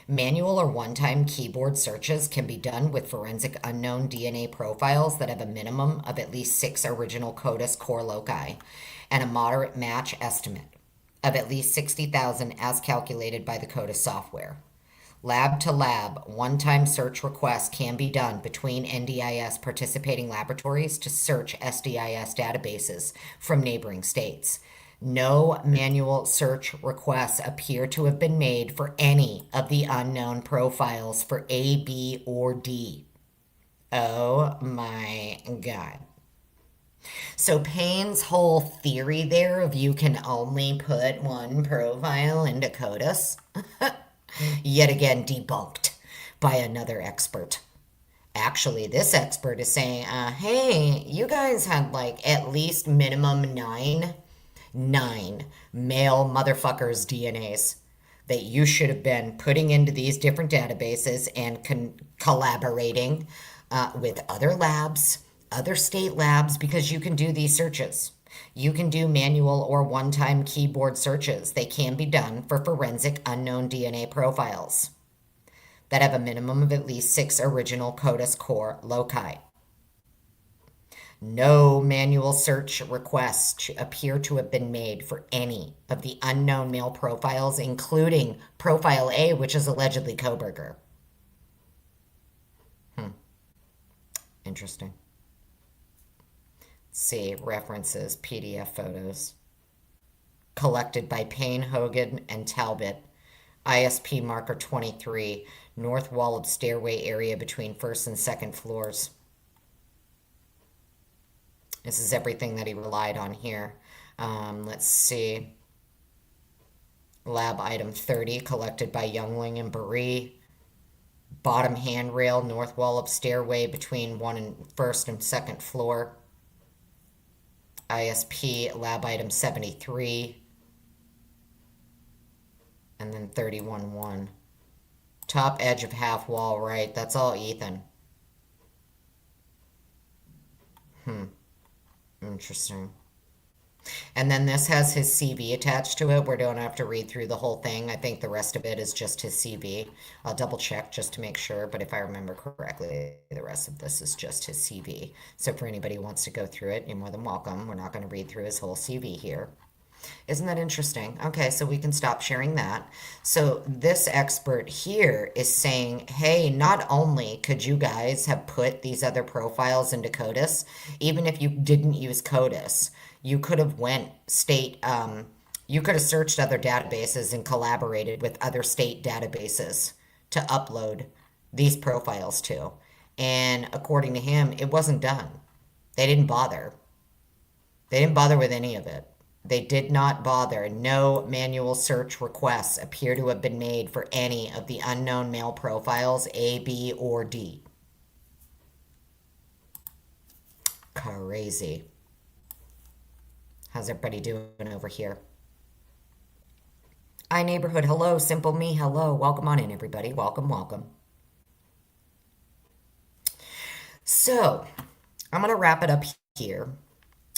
Manual or one-time keyboard searches can be done with forensic unknown DNA profiles that have a minimum of at least 6 original CODIS core loci and a moderate match estimate of at least 60,000 as calculated by the CODIS software. Lab to lab, one-time search requests can be done between NDIS participating laboratories to search SDIS databases from neighboring states. No manual search requests appear to have been made for any of the unknown profiles for A, B, or D. Oh my God. So Payne's whole theory there of you can only put one profile into CODIS, yet again debunked by another expert. Actually, this expert is saying, hey, you guys had like at least minimum nine male motherfuckers' DNAs that you should have been putting into these different databases and collaborating with other labs, other state labs, because you can do these searches. You can do manual or one-time keyboard searches. They can be done for forensic unknown DNA profiles that have a minimum of at least 6 original CODIS core loci. No manual search requests appear to have been made for any of the unknown male profiles, including Profile A, which is allegedly Kohberger. Interesting. Let's see, references, PDF photos. Collected by Payne, Hogan, and Talbot. ISP marker 23, north wall of stairway area between first and second floors. This is everything that he relied on here. Let's see. Lab item 30, collected by Youngling and Baree. bottom handrail, north wall of stairway between first and second floor. ISP lab item 73. And then 31-1. Top edge of half wall right. That's all Ethan. Interesting. And then this has his CV attached to it. We don't have to read through the whole thing. I think the rest of it is just his CV. I'll double check just to make sure, but if I remember correctly, the rest of this is just his CV. So for anybody who wants to go through it, you're more than welcome. We're not going to read through his whole CV here. Isn't that interesting? Okay, so we can stop sharing that. So this expert here is saying, hey, not only could you guys have put these other profiles into CODIS, even if you didn't use CODIS, you could have you could have searched other databases and collaborated with other state databases to upload these profiles to. And according to him, it wasn't done. They didn't bother. They didn't bother with any of it. They did not bother. No manual search requests appear to have been made for any of the unknown male profiles, A, B, or D. Crazy. How's everybody doing over here? iNeighborhood, hello. Simple Me, hello. Welcome on in, everybody. Welcome, welcome. So, I'm going to wrap it up here.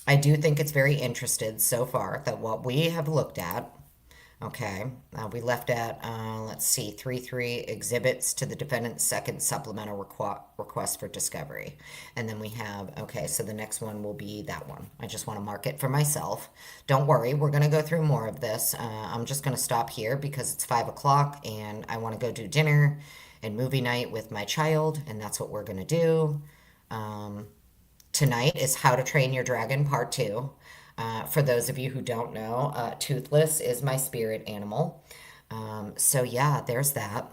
I do think it's very interesting so far that what we have looked at, okay, we left at, let's see, 3 exhibits to the defendant's second supplemental request for discovery. And then we have, okay, so the next one will be that one. I just want to mark it for myself. Don't worry, we're going to go through more of this. I'm just going to stop here because it's 5 o'clock and I want to go do dinner and movie night with my child, and that's what we're going to do. Tonight is How to Train Your Dragon Part 2. For those of you who don't know, Toothless is my spirit animal. So yeah, there's that.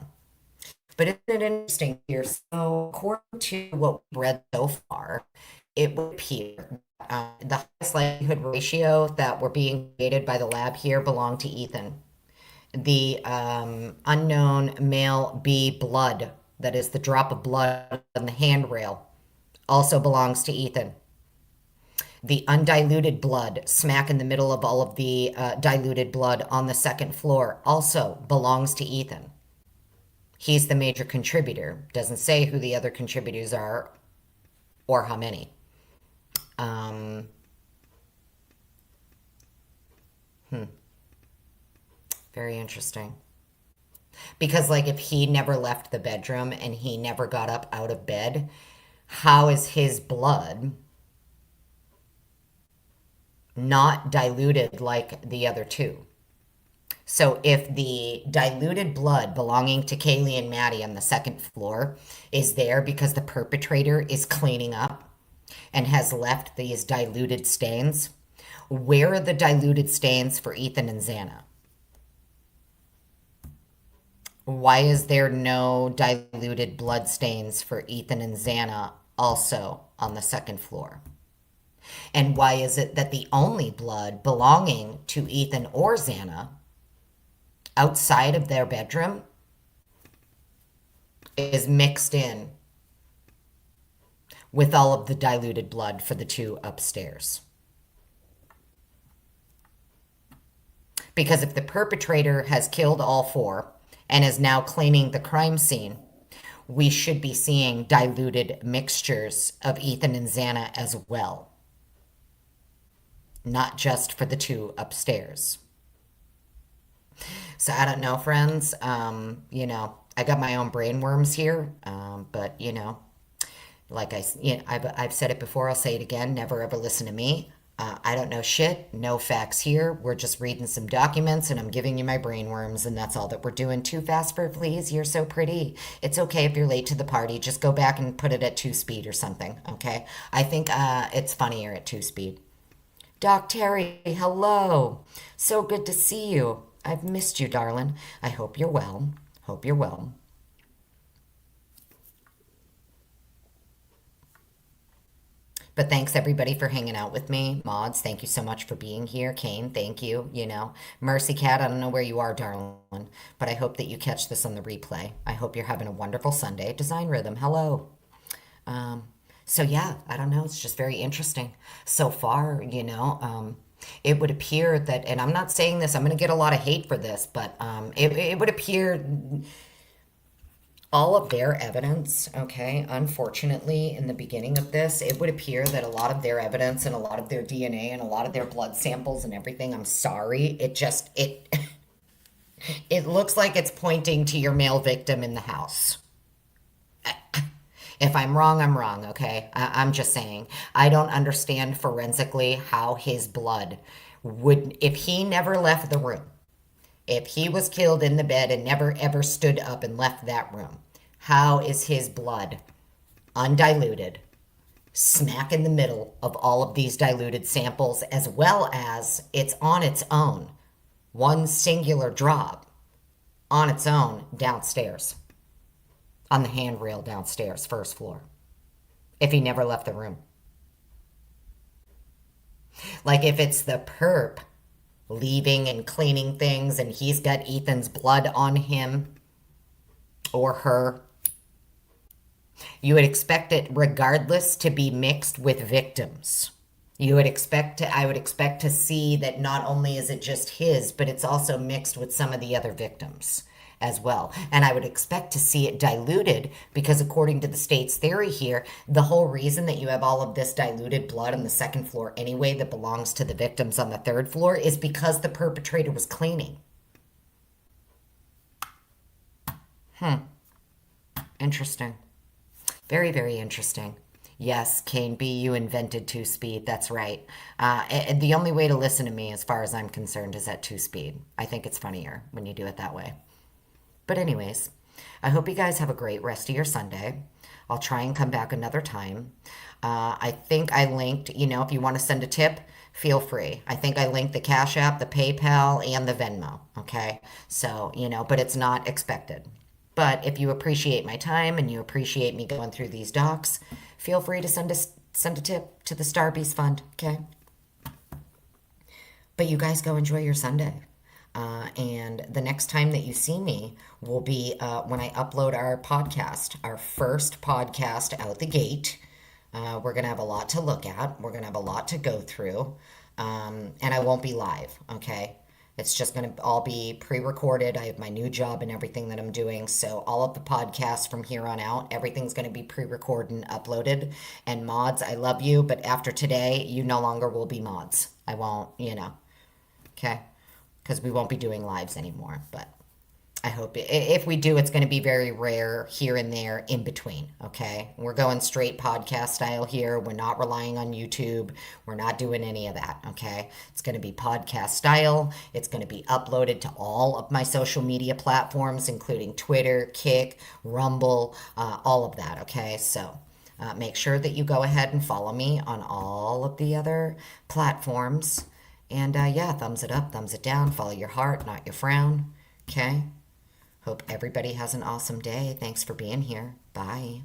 But isn't it interesting here? So according to what we've read so far, it would appear the highest likelihood ratio that we're being created by the lab here belong to Ethan. The unknown male B blood, that is the drop of blood on the handrail, also belongs to Ethan. The undiluted blood, smack in the middle of all of the diluted blood on the second floor, also belongs to Ethan. He's the major contributor. Doesn't say who the other contributors are or how many. Very interesting. Because, like, if he never left the bedroom and he never got up out of bed, how is his blood not diluted like the other two? So if the diluted blood belonging to Kaylee and Maddie on the second floor is there because the perpetrator is cleaning up and has left these diluted stains, where are the diluted stains for Ethan and Xana? Why is there no diluted blood stains for Ethan and Xana also on the second floor? And why is it that the only blood belonging to Ethan or Xana outside of their bedroom is mixed in with all of the diluted blood for the two upstairs? Because if the perpetrator has killed all four and is now cleaning the crime scene, we should be seeing diluted mixtures of Ethan and Xana as well. Not just for the two upstairs. So I don't know, friends. I got my own brainworms here, but like I've said it before, I'll say it again. Never ever listen to me. I don't know shit. No facts here. We're just reading some documents, and I'm giving you my brainworms, and that's all that we're doing. Too fast for please. You're so pretty. It's okay if you're late to the party. Just go back and put it at 2-speed or something. Okay. I think it's funnier at 2-speed. Doc Terry, hello. So good to see you. I've missed you, darling. I hope you're well. Hope you're well. But thanks everybody for hanging out with me. Mods, thank you so much for being here. Kane, thank you. Mercykat, I don't know where you are, darling, but I hope that you catch this on the replay. I hope you're having a wonderful Sunday. Design Rhythm, hello. Um, so yeah, I don't know. It's just very interesting so far. It would appear that, and I'm not saying this, I'm going to get a lot of hate for this, but it would appear all of their evidence, okay, unfortunately, in the beginning of this, it would appear that a lot of their evidence and a lot of their DNA and a lot of their blood samples and everything, I'm sorry, it looks like it's pointing to your male victim in the house. If I'm wrong, I'm wrong, okay? I'm just saying. I don't understand forensically how his blood would, if he never left the room, if he was killed in the bed and never ever stood up and left that room, how is his blood undiluted, smack in the middle of all of these diluted samples, as well as it's on its own, one singular drop on its own downstairs, on the handrail downstairs, first floor, if he never left the room? Like if it's the perp leaving and cleaning things and he's got Ethan's blood on him or her, you would expect it regardless to be mixed with victims. I would expect to see that not only is it just his, but it's also mixed with some of the other victims as well. And I would expect to see it diluted because according to the state's theory here, the whole reason that you have all of this diluted blood on the second floor anyway that belongs to the victims on the third floor is because the perpetrator was cleaning. Interesting. Very, very interesting. Yes, Kane B, you invented two speed. That's right. The only way to listen to me, as far as I'm concerned, is at two speed. I think it's funnier when you do it that way. But anyways, I hope you guys have a great rest of your Sunday. I'll try and come back another time. I think I linked, if you want to send a tip, feel free. I think I linked the Cash App, the PayPal, and the Venmo. Okay. So, but it's not expected. But if you appreciate my time and you appreciate me going through these docs, feel free to send a tip to the Starbeast Fund, okay? But you guys go enjoy your Sunday. And the next time that you see me will be when I upload our podcast, our first podcast out the gate. We're going to have a lot to look at. We're going to have a lot to go through. And I won't be live, okay? It's just going to all be pre-recorded. I have my new job and everything that I'm doing. So all of the podcasts from here on out, everything's going to be pre-recorded and uploaded. And mods, I love you, but after today, you no longer will be mods. I won't, okay? Because we won't be doing lives anymore. But I hope if we do, it's going to be very rare here and there in between, okay? We're going straight podcast style here. We're not relying on YouTube. We're not doing any of that, okay? It's going to be podcast style. It's going to be uploaded to all of my social media platforms, including Twitter, Kick, Rumble, all of that, okay? So make sure that you go ahead and follow me on all of the other platforms. And yeah, thumbs it up, thumbs it down. Follow your heart, not your frown, okay? Hope everybody has an awesome day. Thanks for being here. Bye.